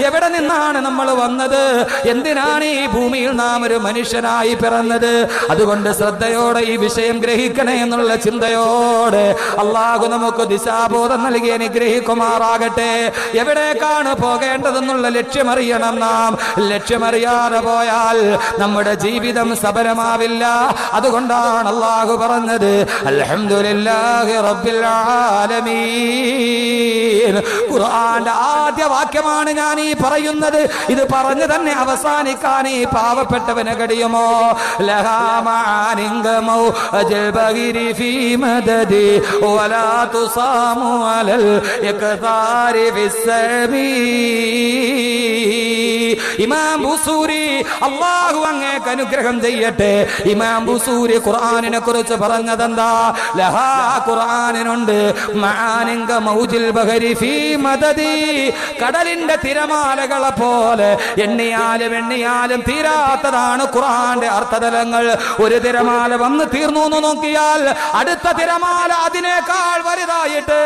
എവിടെ നിന്നാണ് നമ്മൾ വന്നത്, എന്തിനാണ് ഈ ഭൂമിയിൽ നാം ഒരു മനുഷ്യനായി പിറന്നത്. അതുകൊണ്ട് ശ്രദ്ധയോടെ ഈ വിഷയം ഗ്രഹിക്കണേ എന്നുള്ള ചിന്തയോടെ അള്ളാഹു നമുക്ക് ദിശാബോധം നൽകി അനുഗ്രഹിക്കുമാറാകട്ടെ. എവിടേക്കാണ് പോകേണ്ടതെന്നുള്ള ലക്ഷ്യമറിയണം. നാം ലക്ഷ്യമറിയാതെ പോയാൽ നമ്മുടെ ജീവിതം സഫലമാവില്ല. അതുകൊണ്ടാണ് അള്ളാഹു പറഞ്ഞത് അൽഹംദുലില്ലാഹി റബ്ബിൽ ആലമീൻ. ഖുർആന്റെ ആദ്യ വാക്യമാണ് ഞാൻ ഈ പറയുന്നത്. ഇത് പറഞ്ഞു തന്നെ അവസാനിക്കാൻ ഈ പാവപ്പെട്ടവന് കഴിയുമോ? ലഹാ മാനിംഗമൗ അജ്ബഗിരി ഫീ മദദി വലാ തുസാമു അലൽ ഇഖ്താരി ഫിസ്സമീ. ഇമാം ബുസൂരി അല്ലാഹു അങ്ങേക്ക് അനുഗ്രഹം ചെയ്യട്ടെ. ഇമാം ബുസൂരി ഖുർആനിനെ കുറിച്ച് പറഞ്ഞതെന്താ? ലഹാ ഖുർആനിനുണ്ട് മാനിംഗ മൗജിൽ ബഹരി ഫീ മദദി. കടലിന്റെ തിരമാലകളെ പോലെ എണ്ണിയാലും തീരാത്തതാണ് ഖുർആന്റെ അർത്ഥതലങ്ങൾ. ഒരു തിരമാല വന്ന് തീർന്നു എന്ന് നോക്കിയാൽ അടുത്ത തിരമാല അതിനേക്കാൾ വലുതായിട്ട്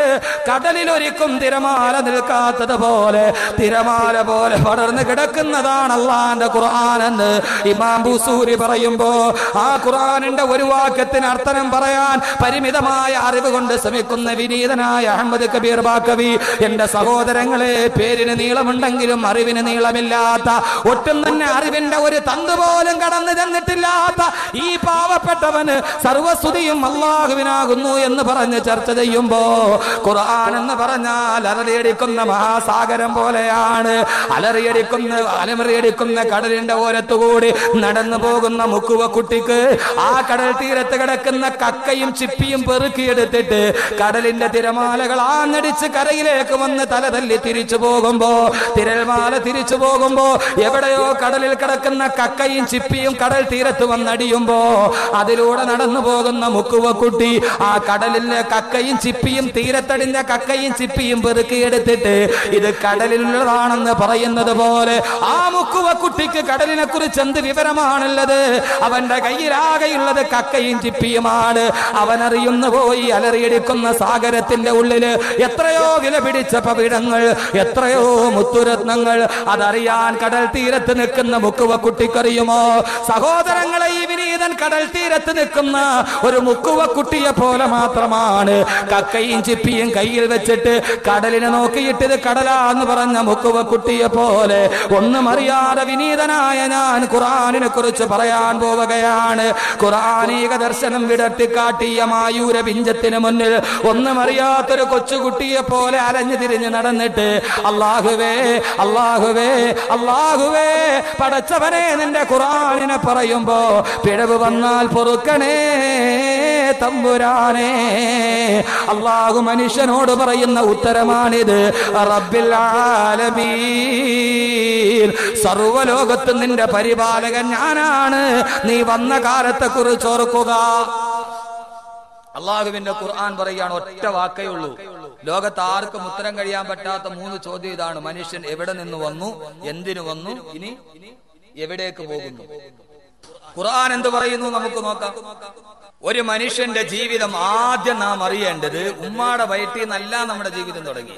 കടലിൽ ഒരിക്കും തിരമാല നിൽക്കാത്തത് പോലെ തിരമാല പോലെ പടർന്ന് കിടക്കുന്നതാണ് അല്ലാഹുവിന്റെ ഖുർആൻ എന്ന് ഇമാം ബുസൂരി പറയുമ്പോ ആ ഖുർആനിന്റെ ഒരു വാക്യത്തിന് അർത്ഥം പറയാൻ പരിമിതമായ അറിവ് കൊണ്ട് ശ്രമിക്കുന്ന വിനീതനായ അഹമ്മദ് കബീർ ബാക്കവി, എന്റെ സഹോദരങ്ങളെ, പേരിന് നീളമുണ്ടെങ്കിലും അറിവിന് നീളമില്ലാത്ത, ഒട്ടും തന്നെ അറിവിന്റെ ഒരു തന്ത് പോലും കടന്നു ചെന്നിട്ടില്ലാത്ത ഈ പാവപ്പെട്ടവന് സർവസ്തുതിയും അല്ലാഹുവിനാകുന്നു എന്ന് പറഞ്ഞ് ചർച്ച ചെയ്യുമ്പോ ഖുർആൻ എന്ന് പറഞ്ഞാൽ അലറിയടിക്കുന്ന മഹാസാഗരം പോലെയാണ്. അലറിയടിക്കുന്ന കടലിന്റെ ഓരത്തുകൂടി നടന്നു പോകുന്ന മുക്കുവ കുട്ടിക്ക് ആ കടൽ തീരത്ത് കിടക്കുന്ന കക്കയും ചിപ്പിയും പെറുക്കിയെടുത്തിട്ട് കടലിന്റെ തിരമാലകൾ ആഞ്ഞടിച്ച് കരയിലേക്ക് വന്ന് തലതല്ലി തിരിച്ചു പോകുമ്പോ, തിരമാല തിരിച്ചു പോകുമ്പോ എവിടെയോ കടലിൽ കിടക്കുന്ന കക്കയും ചിപ്പിയും കടൽ തീരത്ത് വന്നടിയുമ്പോ അതിലൂടെ നടന്നു പോകുന്ന മുക്കുവ കുട്ടി ആ കടലിലെ കക്കയും ചിപ്പിയും തീരത്തടിഞ്ഞ കക്കയും ചിപ്പിയും പെറുക്കിയെടുത്തിട്ട് ഇത് കടലിലുള്ളതാണെന്ന് പറയുന്നത് പോലെ ആ മുക്കുവ കുട്ടിക്ക് കടലിനെ കുറിച്ച് എന്ത് വിവരമാണുള്ളത്? അവന്റെ കയ്യിലാകെയുള്ളത് കക്കയും ചിപ്പിയുമാണ്. അവനറിയുന്നു പോയി അലറിയെടുക്കുന്ന സാഗരത്തിന്റെ ഉള്ളില് എത്രയോ വില പിടിച്ച പവിഴങ്ങൾ, എത്രയോ മുത്തുരത്നങ്ങൾ. അതറിയാൻ കടൽ തീരത്ത് നിൽക്കുന്ന മുക്കുവ കുട്ടിക്കറിയുമോ? സഹോദരങ്ങളെ, ഈ വിനീതൻ കടൽ തീരത്ത് നിൽക്കുന്ന ഒരു മുക്കുവ കുട്ടിയെ പോലെ മാത്രമാണ്. കക്കയും ചിപ്പിയും കയ്യിൽ വെച്ചിട്ട് കടലിനെ നോക്കിയിട്ട് ഇത് കടലാന്ന് പറഞ്ഞ മുക്കുവ കുട്ടിയെ പോലെ ഒന്നും അറിയാതെ വിനീതനായ ഞാൻ ഖുർആനിനെ കുറിച്ച് പറയാൻ പോവുകയാണ്. ഖുർആനീക ദർശനം വിടർത്തിക്കാട്ടിയ മായൂര പിഞ്ചത്തിന് മുന്നിൽ ഒന്നും അറിയാത്തൊരു കൊച്ചുകുട്ടിയെ പോലെ അലഞ്ഞു തിരിഞ്ഞ് നടന്നിട്ട് അല്ലാഹുവേ അല്ലാഹുവേ അല്ലാഹുവേ പടച്ചവനെ നിന്റെ ഖുർആനിനെ പറയുമ്പോ പിഴവ് വന്നാൽ പൊറുക്കണേ തമ്പുരാനെ. അല്ലാഹു മനുഷ്യനോട് പറയുന്ന ഉത്തരമാണിത്. റബ്ബിൽ ആലമീൻ, സർവ്വലോകത്തും നിന്റെ പരിപാലകൻ ഞാനാണ്. നീ വന്ന കാലത്തെ കുറിച്ച് ഓർക്കുക. അള്ളാഹുവിന്റെ ഖുർആൻ പറയുകയാണ്, ഒറ്റ വാക്കേ ഉള്ളൂ. ലോകത്ത് ആർക്കും ഉത്തരം കഴിയാൻ പറ്റാത്ത 3 ചോദ്യം ഇതാണ്. മനുഷ്യൻ എവിടെ നിന്ന് വന്നു, എന്തിനു വന്നു, ഇനി എവിടേക്ക് പോകുന്നു? ഖുർആൻ എന്ത് പറയുന്നു നമുക്ക് നോക്കാം. ഒരു മനുഷ്യന്റെ ജീവിതം ആദ്യം നാം അറിയേണ്ടത് ഉമ്മാടെ വയറ്റിൽ നിന്നല്ല നമ്മുടെ ജീവിതം തുടങ്ങി.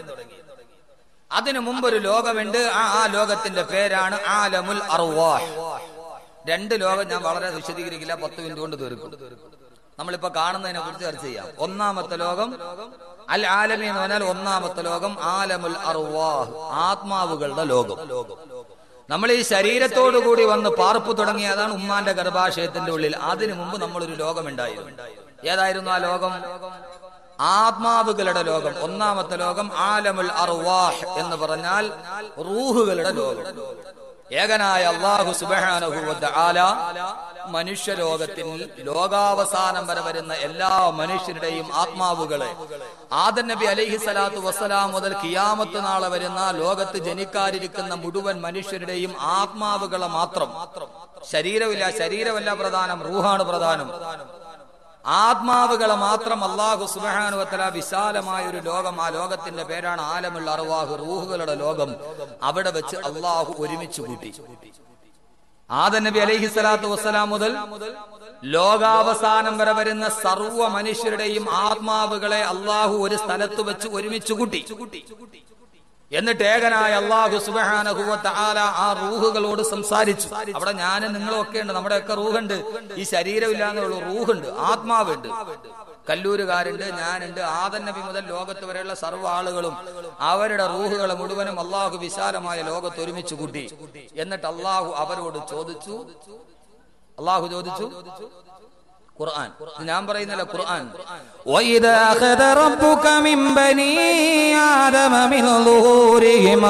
അതിനു മുമ്പ് ഒരു ലോകമുണ്ട്. ആ ലോകത്തിന്റെ പേരാണ് ആലമുൽ അർവാഹ്. 2 ലോകം ഞാൻ വളരെ വിശദീകരിക്കില്ല, 10 മിനിറ്റ് കൊണ്ട് തീർക്കും. നമ്മളിപ്പോ കാണുന്നതിനെ കുറിച്ച് ചർച്ച ചെയ്യാം. ഒന്നാമത്തെ ലോകം അൽ ആലമി എന്ന് പറഞ്ഞാൽ ഒന്നാമത്തെ ലോകം ആലമുൽ അർവാഹ്, ആത്മാവുകളുടെ ലോകം. നമ്മൾ ഈ ശരീരത്തോടു കൂടി വന്ന് പാർപ്പ് തുടങ്ങിയതാണ് ഉമ്മാന്റെ ഗർഭാശയത്തിന്റെ ഉള്ളിൽ. അതിനു മുമ്പ് നമ്മളൊരു ലോകമുണ്ടായിരുന്നു. ഏതായിരുന്നു ആ ലോകം? ആത്മാവുകളുടെ ലോകം. ഒന്നാമത്തെ ലോകം ആലമുൽ അർവാഹ് എന്ന് പറഞ്ഞാൽ റൂഹുകളുടെ ലോകം. ഏകനായ അല്ലാഹു സുബ്ഹാനഹു വ തആല മനുഷ്യലോകത്തിൽ ലോകാവസാനം വരെ വരുന്ന എല്ലാ മനുഷ്യരുടെയും ആത്മാവുകളെ ആദം നബി അലൈഹി സ്വലാത്തു വസ്സലാം മുതൽ ഖിയാമത്ത് നാളെ വരുന്ന ലോകത്ത് ജനിക്കാതിരിക്കുന്ന മുഴുവൻ മനുഷ്യരുടെയും ആത്മാവുകളെ മാത്രം, ശരീരമല്ല പ്രധാനം, റൂഹാണ് പ്രധാനം. ആത്മാവുകളെ മാത്രം അല്ലാഹു സുബ്ഹാനഹു വ തആല വിശാലമായ ഒരു ലോകം, ആ ലോകത്തിന്റെ പേരാണ് ആലമുൽ അർവാഹ്, റൂഹുകളുടെ ലോകം. അവിടെ വെച്ച് അല്ലാഹു ഒരുമിച്ച് കൂട്ടി. ആദം നബി അലൈഹി സ്വലാത്തു വസ്സലാം മുതൽ ലോകാവസാനം വരെ വരുന്ന സർവ്വ മനുഷ്യരുടെയും ആത്മാവുകളെ അല്ലാഹു ഒരു സ്ഥലത്ത് വെച്ച് ഒരുമിച്ച് കൂട്ടി. എന്നിട്ട് ഏകനായ അല്ലാഹു സുബ്ഹാനഹു വ തആല ആ റൂഹുകളോട് സംസാരിച്ചു. അവിടെ ഞാനും നിങ്ങളും ഒക്കെ ഉണ്ട്, നമ്മുടെയൊക്കെ റൂഹുണ്ട്. ഈ ശരീരമില്ലാന്നേ ഉള്ളൂ, റൂഹുണ്ട്, ആത്മാവുണ്ട്. കല്ലൂരുകാരുണ്ട്, ഞാനുണ്ട്, ആദം നബി മുതൽ ലോകത്ത് വരെയുള്ള സർവ്വ ആളുകളും അവരുടെ റൂഹുകളെ മുഴുവനും അല്ലാഹു വിശാലമായ ലോകത്ത് ഒരുമിച്ച് കൂട്ടി. എന്നിട്ട് അല്ലാഹു അവരോട് ചോദിച്ചു, ഖുർആൻ, ഞാൻ പറയുന്നില്ല, ഖുർആൻ. وَإِذَا أَخَذَ رَبُّكَ مِنْ بَنِي آدَمَ مِنْ ظُهُورِهِمْ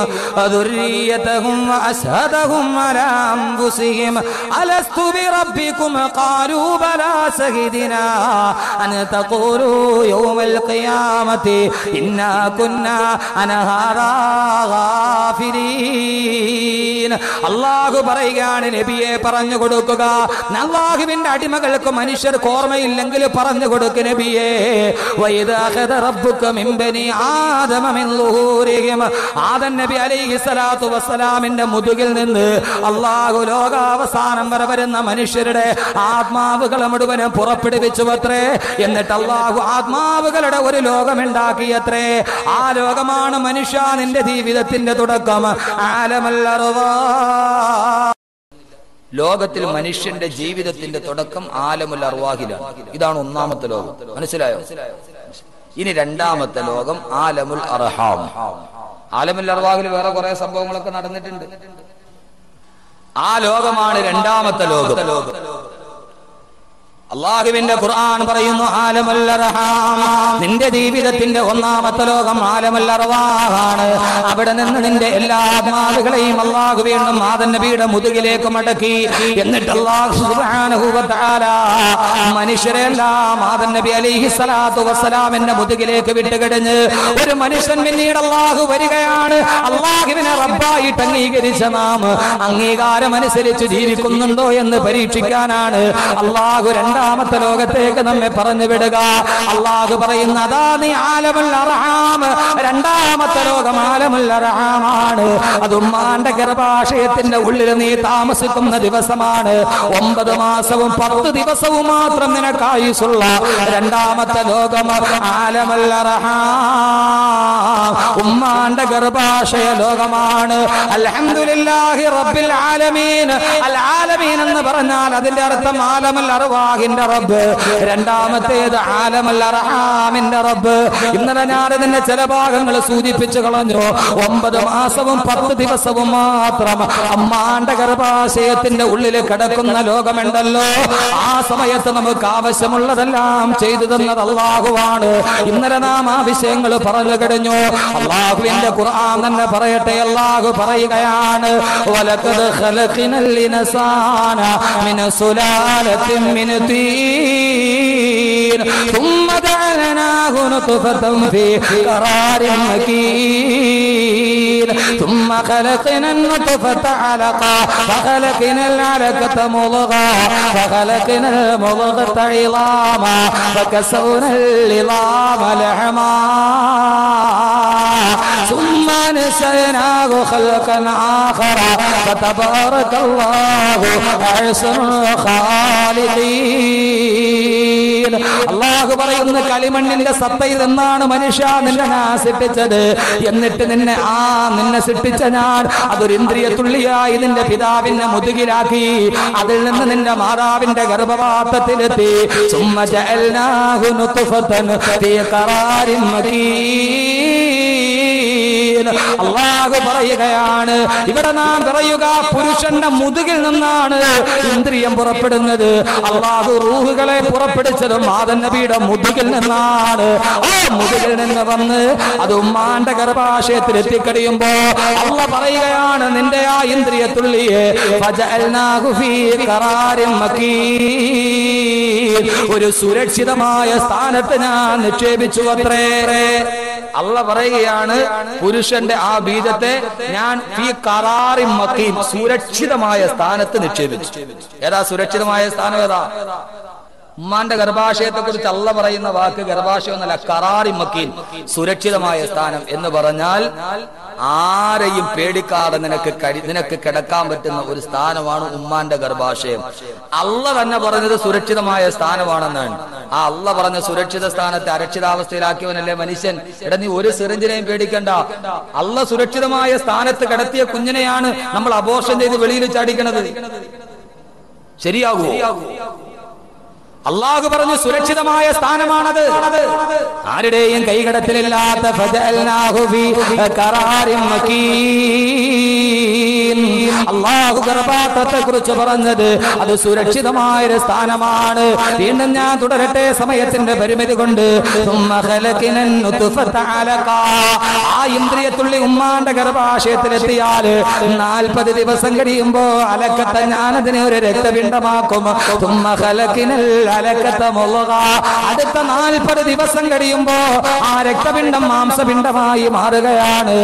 ذُرِّيَّتَهُمْ وَأَشْهَدَهُمْ عَلَى أَنْفُسِهِمْ أَلَسْتُ بِرَبِّكُمْ قَالُوا بَلَى شَهِدْنَا أَنْ تَقُولُوا يَوْمَ الْقِيَامَةِ إِنَّا كُنَّا عَنْ هَذَا غَافِلِينَ. അല്ലാഹു പറയുകയാണ്, നബിയെ പറഞ്ഞു കൊടുക്കുക, അല്ലാഹുവിന്റെ അടിമകൾക്ക് മനുഷ്യർക്ക് ഓർമ്മയില്ലെങ്കിൽ പറഞ്ഞു കൊടുക്ക് നബിയേ. ആദം നബി അലൈഹി സ്വലാത്തു വസ്സലാമിന്റെ മുതുകിൽ നിന്ന് അല്ലാഹു ലോകാവസാനം വരെ വരുന്ന മനുഷ്യരുടെ ആത്മാവുകളെ മുഴുവനും പുറപ്പെടുവിച്ചുവത്രേ. എന്നിട്ട് അല്ലാഹു ആത്മാവുകളുടെ ഒരു ലോകമുണ്ടാക്കിയത്രേ. ആ ലോകമാണ് മനുഷ്യ നിന്റെ ജീവിതത്തിന്റെ തുടക്കം. ആലമുൽ അർവാഹ്, ലോകത്തിൽ മനുഷ്യന്റെ ജീവിതത്തിന്റെ തുടക്കം ആലമുൽ അർവാഹിലാണ്. ഇതാണ് ഒന്നാമത്തെ ലോകം, മനസ്സിലായോ? ഇനി രണ്ടാമത്തെ ലോകം ആലമുൽ അർഹാം. ആലമുൽ അർവാഹിൽ വേറെ കുറെ സംഭവങ്ങളൊക്കെ നടന്നിട്ടുണ്ട്. ആ ലോകമാണ് രണ്ടാമത്തെ ലോകം. അല്ലാഹുവിന്റെ ഖുർആൻ പറയുന്നു, ആലമുൽ അർഹാം, നിന്റെ ജീവിതത്തിന്റെ ഒന്നാമത്തെ ലോകം ആലമുൽ അർവാഹാണ്. അവിടെ നിന്ന് നിന്റെ എല്ലാ ആത്മാവുകളെയും അല്ലാഹു വീണ്ടും ആദം നബിയുടെ മുതുകിലേക്ക് മടക്കി. എന്നിട്ട് അല്ലാഹു സുബ്ഹാനഹു വ തആല മനുഷ്യരെല്ലാം ആദം നബി അലൈഹി സ്വലാത്തു വസ്സലാമിന്റെ മുതുകിലേക്ക് വിട്ടുകിടഞ്ഞ് ഒരു മനുഷ്യൻ പിന്നീട് അല്ലാഹു വരികയാണ്. അല്ലാഹുവിനെ റബ്ബായിട്ട് അംഗീകരിച്ച നാം അംഗീകാരമനുസരിച്ച് ജീവിക്കുന്നുണ്ടോ എന്ന് പരീക്ഷിക്കാനാണ് അല്ലാഹു രണ്ടാമത്തെ ലോകത്തേക്ക് നമ്മെ പറഞ്ഞു വിടുക. അല്ലാഹു പറയുന്ന, അതാ നീ ആലമുൽ അർഹാം, രണ്ടാമത്തെ ലോകം ആലമുൽ അർഹാമാണ്. അത് ഉമ്മാന്റെ ഗർഭാശയത്തിന്റെ ഉള്ളിൽ നീ താമസിക്കുന്ന ദിവസമാണ്. 9 മാസവും 10 ദിവസവും മാത്രം നിനക്കായുസുള്ള രണ്ടാമത്തെ ലോകം ആലമുൽ അർഹാം, ഉമ്മാന്റെ ഗർഭാശയ ലോകമാണ്. അൽഹംദുലില്ലാഹി റബ്ബിൽ ആലമീൻ. അൽ ആലമീൻ എന്ന് പറഞ്ഞാൽ അതിന്റെ അർത്ഥം ആലമുൽ അർവാഹിന്റെ റബ്ബ്, രണ്ടാമത്തേത് ആലമുൽ അർഹാമിന്റെ റബ്ബ്. ഇന്നലെ ഞാൻ ഇതിന്റെ ചില ഭാഗങ്ങൾ സൂചിപ്പിച്ചു കളഞ്ഞു. 9 മാസവും 10 ദിവസവും മാത്രം അമ്മാന്റെ ഗർഭാശയത്തിന്റെ ഉള്ളിൽ കിടക്കുന്ന ലോകമുണ്ടല്ലോ, ആ സമയത്ത് നമുക്ക് ആവശ്യമുള്ളതെല്ലാം ചെയ്തു തന്നത് അല്ലാഹുവാണ്. ഇന്നലെ നാം ആ വിഷയങ്ങൾ പറഞ്ഞു കഴിഞ്ഞു. അല്ലാഹുവിന്റെ ഖുർആൻ തന്നെ പറയട്ടെ, അല്ലാഹു പറയുകയാണ്, വലഖദ് ഖലഖനൽ ഇൻസാന മിൻ സുലാലത്തിൻ മിൻ തീൻ ثم جعلناه نطفة في قرار مكين ثم خلقنا النطفة علقة فخلقنا العلقة مضغة فخلقنا المضغة عظاما فكسونا العظام لحما ثم نسيناه خلقا آخر فتبارك الله أحسن الخالقين. അല്ലാഹു പറയുന്ന, കളിമണ്ണിന്റെ സത്തയിൽ നിന്നാണ് മനുഷ്യ നിന്നെ സൃഷ്ടിച്ചത്. എന്നിട്ട് നിന്നെ സൃഷ്ടിച്ച ഞാൻ അതൊരു ഇന്ദ്രിയ തുള്ളിയായി നിന്റെ പിതാവിന്റെ മുതുകിലാക്കി. അതിൽ നിന്ന് നിന്റെ മാതാവിന്റെ ഗർഭപാത്രത്തിലെത്തി. സുമ്മ ജഅൽനാഹു നുത്ഫതൻ ഫീ ഖറാരിൻ മകീൻ. അല്ലാഹു പറയുകയാണ്, ഇവിടെ നാം പറയുക, പുരുഷന്റെ മുതുകിൽ നിന്നാണ് ഇന്ദ്രിയം പുറപ്പെടുന്നത്. അല്ലാഹു റൂഹുകളെ പുറപ്പെടുത്തതും ആദം നബിയുടെ മുതുകിൽ നിന്നാണ്. ആ മുതുകിൽ നിന്ന് വന്ന് അത് ഉമ്മാന്റെ ഗർഭാശയത്തിൽ എത്തിക്കഴിയുമ്പോ അല്ലാഹു പറയുകയാണ്, നിന്റെ ആ ഇന്ദ്രിയ തുള്ളിയെ ഫജഅൽനാഹു ഫീ ഖറാരിൻ മകീൻ, ഒരു സുരക്ഷിതമായ സ്ഥാനത്ത് ഞാൻ നിക്ഷേപിച്ചു അത്രേ. അല്ലാഹു പറയുകയാണ്, പുരുഷന്റെ ആ ബീജത്തെ ഞാൻ ഫീ ഖറാരിൻ മകീൻ, സുരക്ഷിതമായ സ്ഥാനത്ത് നിക്ഷേപിച്ചു. ഏതാ സുരക്ഷിതമായ സ്ഥാനം? ഏതാ? ഉമ്മാന്റെ ഗർഭാശയത്തെ കുറിച്ച് അള്ള പറയുന്ന വാക്ക് ഗർഭാശയം എന്നല്ല, ഖറാറി മക്കീൻ, സുരക്ഷിതമായ സ്ഥാനം എന്ന് പറഞ്ഞാൽ ആരെയും പേടിക്കാതെ നിനക്ക് കിടക്കാൻ പറ്റുന്ന ഒരു സ്ഥാനമാണ് ഉമ്മാന്റെ ഗർഭാശയം. അള്ള തന്നെ പറഞ്ഞത് സുരക്ഷിതമായ സ്ഥാനമാണെന്നാണ്. ആ അള്ള പറഞ്ഞ സുരക്ഷിത സ്ഥാനത്തെ അരക്ഷിതാവസ്ഥയിലാക്കിയവനല്ലേ മനുഷ്യൻ. എടാ നീ ഒരു സിറിഞ്ചിനെയും പേടിക്കണ്ട. അള്ള സുരക്ഷിതമായ സ്ഥാനത്ത് കിടത്തിയ കുഞ്ഞിനെയാണ് നമ്മൾ അബോർഷൻ ചെയ്ത് വെളിയിൽ ചാടിക്കണത്. ശരിയാകൂ? അള്ളാഹു പറഞ്ഞു സുരക്ഷിതമായ സ്ഥാനമാണത്. ആരുടെയും കൈകടത്തിലില്ലാത്ത അള്ളാഹു ഗർഭാട്ടത്തെ കുറിച്ച് പറഞ്ഞത് അത് സുരക്ഷിതമായൊരു സ്ഥാനമാണ്. വീണ്ടും ഞാൻ തുടരട്ടെ സമയത്തിന്റെ പരിമിതി കൊണ്ട്. ആ ഇന്ദ്രിയത്തുള്ളി ഉമ്മാന്റെ ഗർഭാശയത്തിലെത്തിയാൽ 40 ദിവസം കഴിയുമ്പോ അലക്കത്തെ ഞാനതിനെ ഒരു രക്തപിണ്ഡമാക്കും. അടുത്ത 40 ദിവസം കഴിയുമ്പോ ആ രക്തപിണ്ഡം മാംസപിണ്ഡമായി മാറുകയാണ്.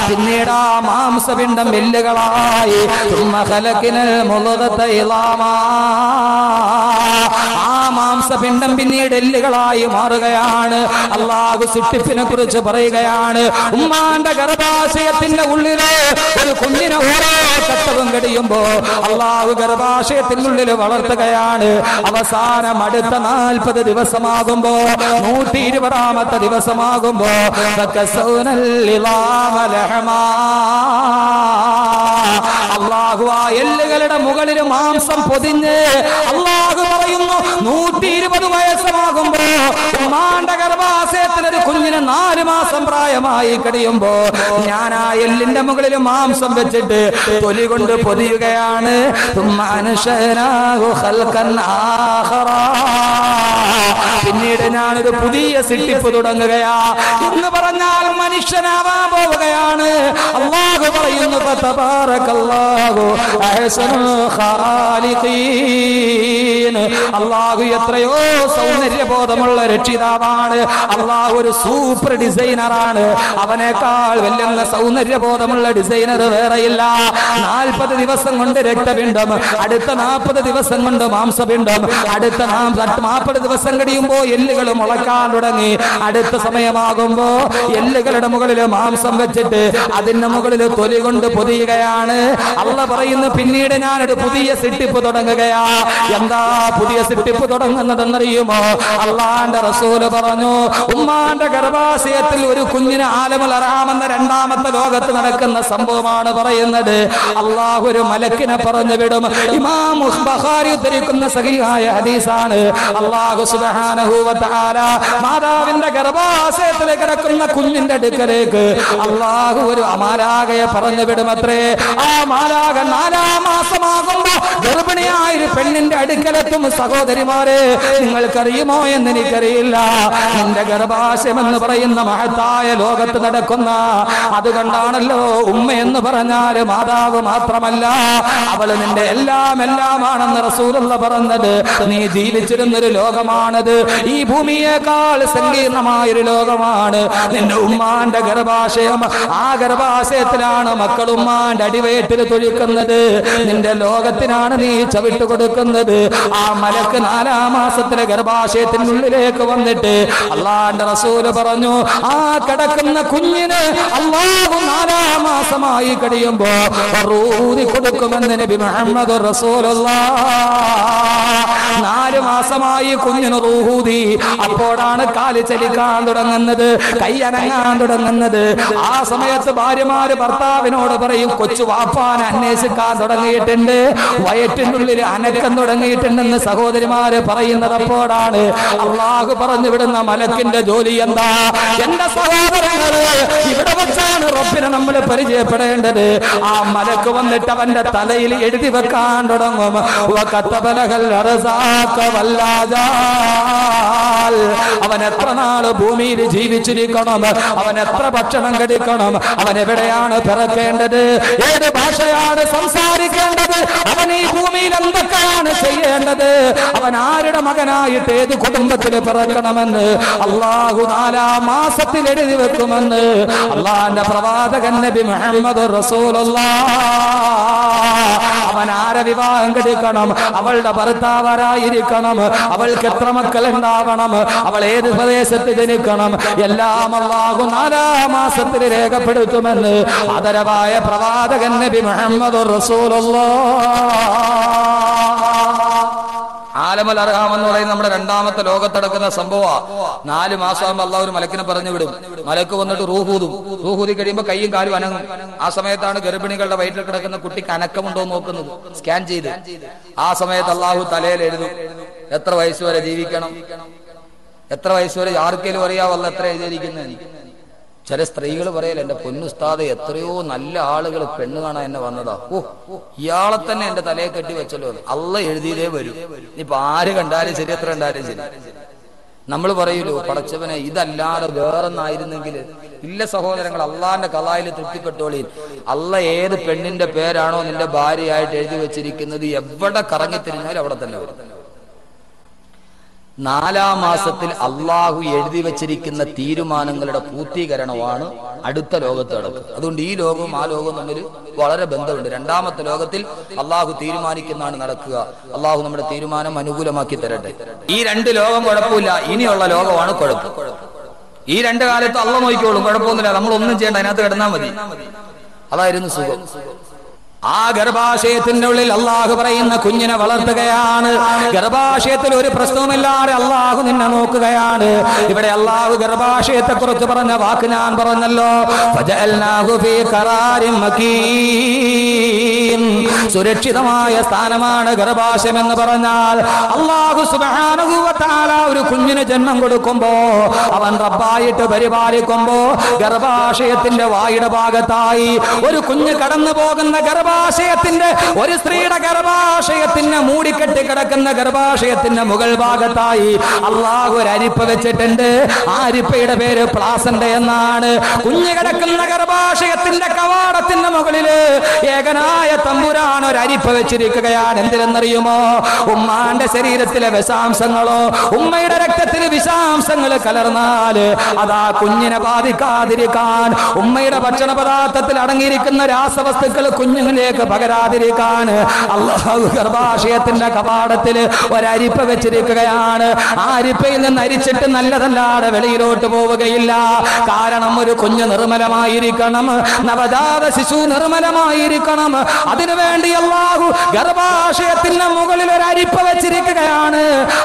പിന്നീട് ആ മാംസപിണ്ഡം എല്ലുകളായി. ആ മാംസപിണ്ഡം പിന്നീട് എല്ലുകളായി മാറുകയാണ്. അള്ളാഹു സൃഷ്ടിപ്പിനെ കുറിച്ച് പറയുകയാണ്. ഉമ്മാന്റെ ഗർഭാശയത്തിന്റെ ഉള്ളില് ഒരു കുഞ്ഞിനെ ഓരോ ഘട്ടവും കഴിയുമ്പോ അള്ളാഹു ഗർഭാശയത്തിനുള്ളിൽ വളർത്തുകയാണ്. അവസാനം അടുത്ത 40 ദിവസമാകുമ്പോ 120ാമത്തെ ദിവസമാകുമ്പോ അള്ളാഹു ആ എല്ലുകളുടെ മുകളിൽ മാംസം പൊതിഞ്ഞ് അള്ളാഹു പറയുന്നു 120 വയസ്സമാകുമ്പോ ഉമ്മാന്റെ ഗർഭാശയത്തിൽ ഒരു കുഞ്ഞിന് 4 മാസം പ്രായമായി കഴിയുമ്പോ ഞാൻ ആ എല്ലിന്റെ മുകളിൽ മാംസം വെച്ചിട്ട് തൊലി കൊണ്ട് പൊതിയുകയാണ്. പിന്നീട് ഞാനൊരു പുതിയ സൃഷ്ടിപ്പ് തുടങ്ങുകയാ എന്ന് പറഞ്ഞാൽ മനുഷ്യനാവാൻ പോവുകയാണ്. അല്ലാഹു പറയുന്നു തബാറകല്ലാഹു അഹ്സനുൽ ഖാലിഖീൻ. അല്ലാഹു എത്രയോ സൗന്ദര്യബോധമുള്ള രക്ഷിതാവാണ്. അല്ലാഹു ഒരു സൂപ്പർ ഡിസൈനറാണ്. അവനേക്കാൾ വലിയ സൗന്ദര്യബോധമുള്ള ഡിസൈനർ വേറെയില്ല. 40 ദിവസം കൊണ്ട് രക്തപിണ്ഡം, അടുത്ത 40 ദിവസം കൊണ്ട് മാംസപിണ്ഡം, അടുത്ത 40 ദിവസം കഴിയുമ്പോ എല്ലുകൾ മുളക്കാൻ തുടങ്ങി. അടുത്ത സമയമാകുമ്പോ എല്ലുകളുടെ മുകളിൽ മാംസം വെച്ചിട്ട് അതിന്റെ മുകളിൽ തൊലി കൊണ്ട് പൊതിയുകയാണ്. അള്ള പറയുന്നു പിന്നീട് ഞാനൊരു പുതിയ സൃഷ്ടിപ്പ് തുടങ്ങുകയാ. എന്താ പുതിയ സൃഷ്ടിപ്പ് തുടങ്ങുന്നതെന്നറിയുമോ? അള്ളാന്റെ റസൂല് പറഞ്ഞു ഉമ്മാന്റെ ഗർഭാശയത്തിൽ ഒരു കുഞ്ഞിന് ആലമുൽ അർഹാമെന്ന 2ാമത്തെ ലോകത്ത് നടക്കുന്ന സംഭവമാണ് പറയുന്നത്. അള്ളാഹു ഒരു മലക്കിനെ പറഞ്ഞു വിടും. ഇമാം ബുഖാരി ഉദ്ധരിക്കുന്ന സഹീഹായ ഹദീസാണ്. അള്ളാഹു സുബ്ഹാനഹു വ തആല മാതാവിന്റെ ഗർഭാശയത്തിൽ കിടക്കുന്ന കുഞ്ഞിന്റെ അടുക്കലേക്ക് അള്ളാഹു ഒരു മാലാഖയെ പറഞ്ഞു വിടുമത്രേ. ആ മാലാഖ 4ാം മാസമാകുമ്പോ ഗർഭിണിയായ ഒരു പെണ്ണിന്റെ അടുക്കലെത്തും. സഹോദരിമാരെ, നിങ്ങൾക്കറിയുമോ എന്ന് എനിക്കറിയില്ല. നിന്റെ ഗർഭാശയം എന്ന് പറയുന്ന മഹത്തായ ലോകത്ത് നടക്കുന്ന, അതുകൊണ്ടാണല്ലോ ഉമ്മ എന്ന് പറഞ്ഞാൽ മാതാവ് മാത്രമല്ല, അവള് നിന്റെ എല്ലാമാണെന്ന് റസൂലുള്ള പറഞ്ഞത്. നീ ജീവിച്ചിരുന്നൊരു ലോകമാണത്. ഈ ഭൂമിയേക്കാൾ സങ്കീർണമായൊരു ലോകമാണ് നിന്റെ ഉമ്മാന്റെ ഗർഭാശയം. ആ ഗർഭാശയത്തിലാണ് മക്കൾ ഉമ്മാന്റെ അടിവയറ്റിൽ തൊഴിക്കുന്നത്. നിന്റെ ലോകത്തിനാണ് നീ ചവിട്ട് കൊടുക്കുന്നത്. ആ മലക്ക് 4ാം മാസത്തിലെ ഗർഭാശയത്തിനുള്ളിലേക്ക് വന്നിട്ട് അള്ളാന്റെ റസൂല് പറഞ്ഞു ആ കിടക്കുന്ന കുഞ്ഞിന് അള്ളാഹു 4ാം മാസമായി കഴിയുമ്പോ റൂഹി കൊടുക്കുമെന്ന് നബി മുഹമ്മദ് റസൂലുള്ളാഹ്. 4 മാസമായി കുഞ്ഞിന് റൂഹൂതി. അപ്പോഴാണ് കാല് ചലിക്കാൻ തുടങ്ങുന്നത്, കൈ അനങ്ങാൻ തുടങ്ങുന്നത്. ആ സമയത്ത് ഭാര്യമാര് ഭർത്താവിനോട് പറയും കൊച്ചു വാപ്പാനെ അന്വേഷിക്കാൻ തുടങ്ങിയിട്ടുണ്ട്, വയറ്റിനുള്ളിൽ അനക്കം തുടങ്ങിയിട്ടുണ്ടെന്ന് സഹോദരിമാര് പറയുന്നത്. അപ്പോഴാണ് അള്ളാഹു പറഞ്ഞു വിടുന്ന മലക്കിന്റെ ജോലി എന്താ? എന്റെ സഹോദരങ്ങള്, ഇവിടെ വെച്ചാണ് റബ്ബിനെ നമ്മൾ പരിചയപ്പെടേണ്ടത്. ആ മലക്ക് വന്നിട്ട് അവന്റെ തലയിൽ എഴുതി വെക്കാൻ തുടങ്ങും. അവൻ എത്ര നാള് ഭൂമിയിൽ ജീവിച്ചിരിക്കണം, അവൻ എത്ര ഭക്ഷണം കഴിക്കണം, അവൻ എവിടെയാണ് പിറക്കേണ്ടത്, ഏത് ഭാഷയാണ് സംസാരിക്കേണ്ടത്, അവൻ ഈ ഭൂമിയിൽ എന്തൊക്കെയാണ് ചെയ്യേണ്ടത്, അവൻ ആരുടെ മകനായിട്ട് ഏത് കുടുംബത്തിൽ പിറക്കണമെന്ന് അള്ളാഹു 4ാം മാസത്തിൽ എഴുതി വെക്കും. എടുക്കുമെന്ന് അള്ളാന്റെ പ്രവാചകൻ നബി മുഹമ്മദ് റസൂലുള്ളാഹ്. അവൻ ആരെ വിവാഹം കഴിക്കണം, അവളുടെ ഭർത്താവരായിരിക്കണം, അവൾക്ക് എത്ര മക്കൾ ഉണ്ടാവണം, അവൾ ഏത് പ്രദേശത്ത് ജനിക്കണം, എല്ലാം അല്ലാഹു 4 മാസത്തിൽ രേഖപ്പെടുത്തുമെന്ന് ആദരവായ പ്രവാചകൻ നബി മുഹമ്മദ് റസൂലുള്ളാഹ്. ആലമുൽ അർഹാം എന്ന് പറയുന്ന നമ്മുടെ 2ാമത്തെ ലോകത്തടക്കുന്ന സംഭവമാണ്. 4 മാസമാകുമ്പോൾ അള്ളാഹു ഒരു മലക്കിനെ പറഞ്ഞു വിടും. മലക്ക് വന്നിട്ട് റൂഹൂതും. റൂഹൂതി കഴിയുമ്പോൾ കൈയും കാലും അനങ്ങും. ആ സമയത്താണ് ഗർഭിണികളുടെ വയറ്റിൽ കിടക്കുന്ന കുട്ടിക്ക് അനക്കമുണ്ടോ നോക്കുന്നത്, സ്കാൻ ചെയ്ത്. ആ സമയത്ത് അള്ളാഹു തലയിൽ എഴുതും എത്ര വയസ്സ് വരെ ജീവിക്കണം, എത്ര വയസ്സ് വരെ ആർക്കെങ്കിലും അറിയാവല്ല എത്ര എഴുതിയിരിക്കുന്നത്. ചില സ്ത്രീകൾ പറയല, എന്റെ പൊന്നുസ്താദ് എത്രയോ നല്ല ആളുകൾ പെണ്ണ് കാണാൻ എന്നെ വന്നതാ, ഇയാളെ തന്നെ എന്റെ തലയെ കെട്ടി വെച്ചല്ലോ. അള്ള എഴുതിയതേ വരും. ഇപ്പൊ ആര് കണ്ടാലും ശരി, എത്ര കണ്ടാലും ശരി. നമ്മൾ പറയൂലോ, പടച്ചവനെ ഇതല്ലാതെ വേറൊന്നായിരുന്നെങ്കിൽ. ഇല്ല സഹോദരങ്ങൾ, അള്ളാന്റെ കലായിൽ തൃപ്തിപ്പെട്ടോളീൻ. അള്ള ഏത് പെണ്ണിന്റെ പേരാണോ നിന്റെ ഭാര്യയായിട്ട് എഴുതി വെച്ചിരിക്കുന്നത്, എവിടെ കറങ്ങിത്തിരിഞ്ഞാലും അവിടെ തന്നെ വരും. 4-ാം മാസത്തിൽ അള്ളാഹു എഴുതി വെച്ചിരിക്കുന്ന തീരുമാനങ്ങളുടെ പൂർത്തീകരണമാണ് അടുത്ത ലോകത്ത് നടക്കുക. അതുകൊണ്ട് ഈ ലോകവും ആ ലോകവും തമ്മിൽ വളരെ ബന്ധമുണ്ട്. 2ാമത്തെ ലോകത്തിൽ അള്ളാഹു തീരുമാനിക്കുന്നതാണ് നടക്കുക. അള്ളാഹു നമ്മുടെ തീരുമാനം അനുകൂലമാക്കി തരട്ടെ. ഈ 2 ലോകം കുഴപ്പമില്ല, ഇനിയുള്ള ലോകമാണ് കുഴപ്പം. ഈ 2 കാലത്ത് അള്ള നോക്കിക്കോളും, കുഴപ്പമൊന്നുമില്ല, നമ്മളൊന്നും ചെയ്യേണ്ട, അതിനകത്ത് കിടന്നാൽ മതി. അതായിരുന്നു സുഖം. ആ ഗർഭാശയത്തിന്റെ ഉള്ളിൽ അള്ളാഹു പറയുന്ന കുഞ്ഞിനെ വളർത്തുകയാണ്. ഗർഭാശയത്തിൽ ഒരു പ്രശ്നവുമില്ലാതെ അള്ളാഹു നിന്നെ നോക്കുകയാണ്. ഇവിടെ അള്ളാഹു ഗർഭാശയത്തെ കുറിച്ച് പറഞ്ഞ വാക്ക് ഞാൻ പറഞ്ഞല്ലോ, ഫജഅൽനാഹു ഫീ ഖറാരിൻ മകീൻ. സുരക്ഷിതമായ സ്ഥാനമാണ് ഗർഭാശയം എന്ന് പറഞ്ഞാൽ. അള്ളാഹു സുബ്ഹാനഹു വ തആല ഒരു കുഞ്ഞിന് ജന്മം കൊടുക്കുമ്പോ, അവൻ റബ്ബായിട്ട് പരിപാലിക്കുമ്പോ, ഗർഭാശയത്തിന്റെ വായുടെ ഭാഗത്തായി ഒരു കുഞ്ഞ് കടന്നു പോകുന്ന ഗർഭാശയത്തിന്റെ, ഒരു സ്ത്രീയുടെ ഗർഭാശയത്തിന് മൂടിക്കെട്ടി കിടക്കുന്ന ഗർഭാശയത്തിന്റെ മുകൾ ഭാഗത്തായി അള്ളാഹു ഒരു അരിപ്പ വെച്ചിട്ടുണ്ട്. ആ അരിപ്പയുടെ പേര് പ്ലാസന്റ എന്നാണ്. കുഞ്ഞ് കിടക്കുന്ന ഗർഭാശയത്തിന്റെ കവാടത്തിന്റെ മുകളില് ഏകനായ തമ്പുരാൻ ഒരു അരിപ്പ വെച്ചിരിക്കുകയാണ്. എന്തിനെന്നറിയുമോ? ഉമ്മാന്റെ ശരീരത്തിലെ വിഷാംശങ്ങളോ, ഉമ്മയുടെ രക്തത്തിൽ വിഷാംശങ്ങൾ കലർന്നാല് അതാ കുഞ്ഞിനെ ബാധിക്കാതിരിക്കാൻ, ഉമ്മയുടെ ഭക്ഷണ പദാർത്ഥത്തിൽ അടങ്ങിയിരിക്കുന്ന രാസവസ്തുക്കൾ കുഞ്ഞുങ്ങളിലേക്ക് പകരാതിരിക്കാൻ അല്ലാഹു ഗർഭാശയത്തിന്റെ കവാടത്തില് ഒരരിപ്പ വെച്ചിരിക്കുകയാണ്. ആ അരിപ്പയിൽ നിന്ന് അരിച്ചിട്ട് നല്ലതല്ലാതെ വെളിയിലോട്ട് പോവുകയില്ല. കാരണം ഒരു കുഞ്ഞ് നിർമ്മലമായിരിക്കണം, നവജാത ശിശു നിർമ്മലമായിരിക്കണം. അതിനുവേണ്ടി അല്ലാഹു ഗർഭാശയത്തിന്റെ മുകളിൽ ഒരു അരിപ്പ വെച്ചിരിക്കുകയാണ്.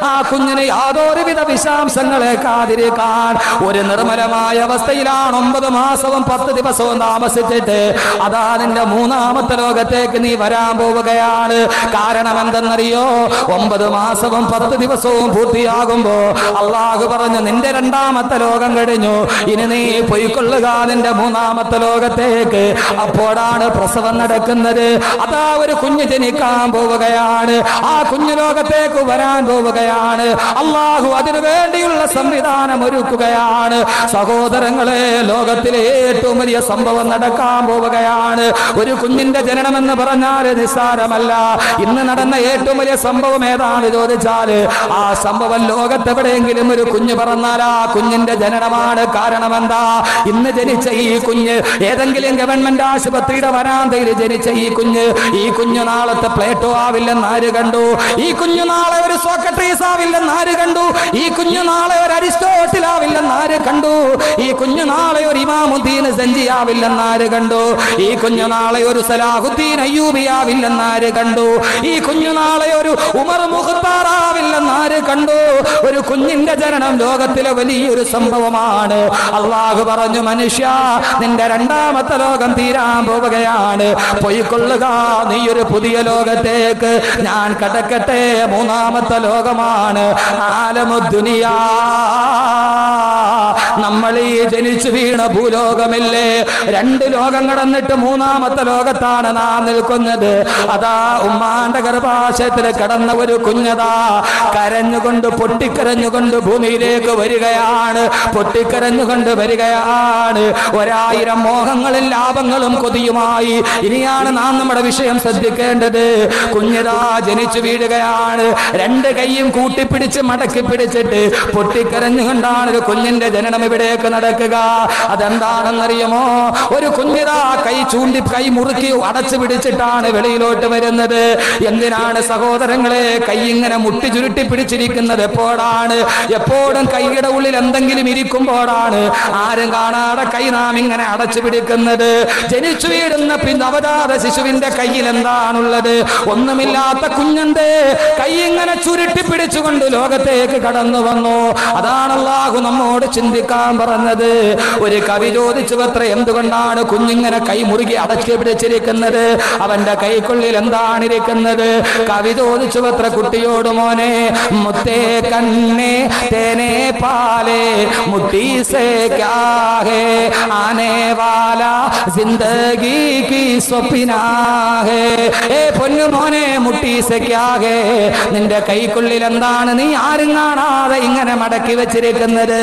ആ കുഞ്ഞിന് യാതൊരുവിധ വിഷാംശങ്ങളേക്കാതിരിക്കാൻ ഒരു നിർമ്മലമായ അവസ്ഥയിലാണ് 9 മാസവും 10 ദിവസവും താമസിച്ചിട്ട് അതാ നിന്റെ 3ാമത്തെ ലോകത്തേക്ക് നീ വരാൻ പോവുകയാണ്. കാരണം എന്തെന്നറിയോ? 9 മാസവും 10 ദിവസവും പൂർത്തിയാകുമ്പോ അള്ളാഹു പറഞ്ഞു, നിന്റെ 2ാമത്തെ ലോകം കഴിഞ്ഞു, ഇനി നീ പൊയ്ക്കൊള്ളുക നിന്റെ 3ാമത്തെ ലോകത്തേക്ക്. അപ്പോഴാണ് പ്രസവം നടക്കുന്നത്. അതാ ഒരു കുഞ്ഞ് ജനിക്കാൻ പോവുകയാണ്. ആ കുഞ്ഞു ലോകത്തേക്ക് വരാൻ പോവുകയാണ്. അള്ളാഹു അതിനു വേണ്ടിയുള്ള സംവിധാനം ഒരുക്കുകയാണ്. സഹോദരങ്ങളെ, ലോകത്തിലെ ഏറ്റവും വലിയ സംഭവം നടക്കാൻ പോവുകയാണ്. ഒരു കുഞ്ഞിന്റെ ജനനം എന്ന് പറഞ്ഞാൽ നിസ്സാരമല്ല. ഇന്ന് നടന്ന ഏറ്റവും വലിയ സംഭവം ഏതാണ് ചോദിച്ചാല്, ആ സംഭവം ലോകത്തെവിടെയെങ്കിലും ഒരു കുഞ്ഞ് പറഞ്ഞാൽ ആ കുഞ്ഞിന്റെ ജനനമാണ്. കാരണം എന്താ? ഇന്ന് ജനിച്ച ഈ കുഞ്ഞ് ഏതെങ്കിലും ഗവൺമെന്റ് ആശുപത്രിയുടെ വരാന്തയിൽ ജനിച്ച ഈ കുഞ്ഞ് നാളത്തെ പ്ലേറ്റോ ആവില്ലെന്ന് ആര് കണ്ടു? ഈ കുഞ്ഞു നാളെ ഒരു സോക്രട്ടീസ് ആവില്ലെന്ന് ആര് കണ്ടു? ഈ കുഞ്ഞു നാളെ ഒരു അരിസ്റ്റോട്ടിൽ ആവില്ലെന്ന് ആര് കണ്ടു? ഈ കുഞ്ഞു നാളെ ഒരു ഇമാമുദ്ദീൻ സഞ്ജി ആവില്ലെന്ന് ആര് കണ്ടു? ഈ കുഞ്ഞു നാളെ ഒരു സലാഹുദ്ദീൻ അയ്യൂബി ആവില്ലെന്ന് ആര് കണ്ടു? ഈ കുഞ്ഞു നാളെ ഒരു ഉമർ മുഖ്താർ ആവില്ലെന്ന് ആര് കണ്ടു? ഒരു കുഞ്ഞിന്റെ ജനനം ലോകത്തിലെ വലിയൊരു സംഭവമാണ്. അള്ളാഹു പറഞ്ഞു, മനുഷ്യ, നിന്റെ 2ാമത്തെ ലോകം തീരാൻ പോവുകയാണ്. പൊയ്ക്കൊള്ളുക നീ ഒരു പുതിയ ലോകത്തേക്ക്. ഞാൻ കടക്കട്ടെ, 3ാമത്തെ ലോകമാണ് ആലമുദ്ദുനിയാ. നമ്മൾ ഈ ജനിച്ചു വീണ ഭൂലോകമില്ലേ, 2 ലോകം കടന്നിട്ട് 3ാമത്തെ ലോകത്താണ് നാം നിൽക്കുന്നത്. അതാ ഉമ്മാന്റെ ഗർഭാശയത്തിൽ കടന്ന ഒരു കുഞ്ഞതാ കരഞ്ഞുകൊണ്ട് പൊട്ടിക്കരഞ്ഞുകൊണ്ട് ഭൂമിയിലേക്ക് വരികയാണ്. പൊട്ടിക്കരഞ്ഞുകൊണ്ട് വരികയാണ്. 1000 മോഹങ്ങളും ലാഭങ്ങളും കൊതിയുമായി. ഇനിയാണ് നാം നമ്മുടെ വിഷയം ശ്രദ്ധിക്കേണ്ടത്. കുഞ്ഞതാ ജനിച്ചു വീഴുകയാണ്. 2 കൈയും കൂട്ടിപ്പിടിച്ച് മടക്കി പിടിച്ചിട്ട് പൊട്ടിക്കരഞ്ഞുകൊണ്ടാണ് ഒരു കുഞ്ഞിന്റെ ജനനം ഇവിടെ ഇവിടേക്ക് നടക്കുക. അതെന്താണെന്നറിയുമോ? ഒരു കുഞ്ഞിതാ കൈ മുറുക്കി അടച്ചു പിടിച്ചിട്ടാണ് വെളിയിലോട്ട് വരുന്നത്. എന്തിനാണ് സഹോദരങ്ങളെ കൈ ഇങ്ങനെ മുട്ടി ചുരുട്ടി പിടിച്ചിരിക്കുന്നത്? എപ്പോഴും കൈയുടെ ഉള്ളിൽ എന്തെങ്കിലും ഇരിക്കുമ്പോഴാണ് ആരും കാണാതെ കൈ നാം ഇങ്ങനെ അടച്ചു പിടിക്കുന്നത്. ജനിച്ചു വീഴുന്ന നവജാത ശിശുവിന്റെ കയ്യിൽ എന്താണുള്ളത്? ഒന്നുമില്ലാത്ത കുഞ്ഞന്റെ കൈ ഇങ്ങനെ ചുരുട്ടി പിടിച്ചുകൊണ്ട് ലോകത്തേക്ക് കടന്നു വന്നു. അതാണ് അല്ലാഹു നമ്മോട് ചിന്തിക്കാൻ പറഞ്ഞത്. ഒരു കവി ചോദിച്ചു അത്ര, എന്തുകൊണ്ടാണ് കുഞ്ഞിങ്ങനെ കൈ മുറുകി അടച്ചു പിടിച്ചിരിക്കുന്നത്? അവന്റെ കൈക്കുള്ളിൽ എന്താണ് ഇരിക്കുന്നത്? കവി ചോദിച്ചു അത്ര കുട്ടിയോട്, മോനെ മുത്തേ കണ്ണേ തേനെ പാലേ മുട്ടി സേ ക്യാ ഹേ ആനെ വാലാ ജിന്ദഗി കി സ്വപ്നാ ഹേ. ഏ പൊന്നു മോനെ, മുട്ടി സേ ക്യാ ഹേ, നിന്റെ കൈക്കുള്ളിൽ എന്താണ് നീ ആരും കാണാതെ ഇങ്ങനെ മടക്കി വെച്ചിരിക്കുന്നത്?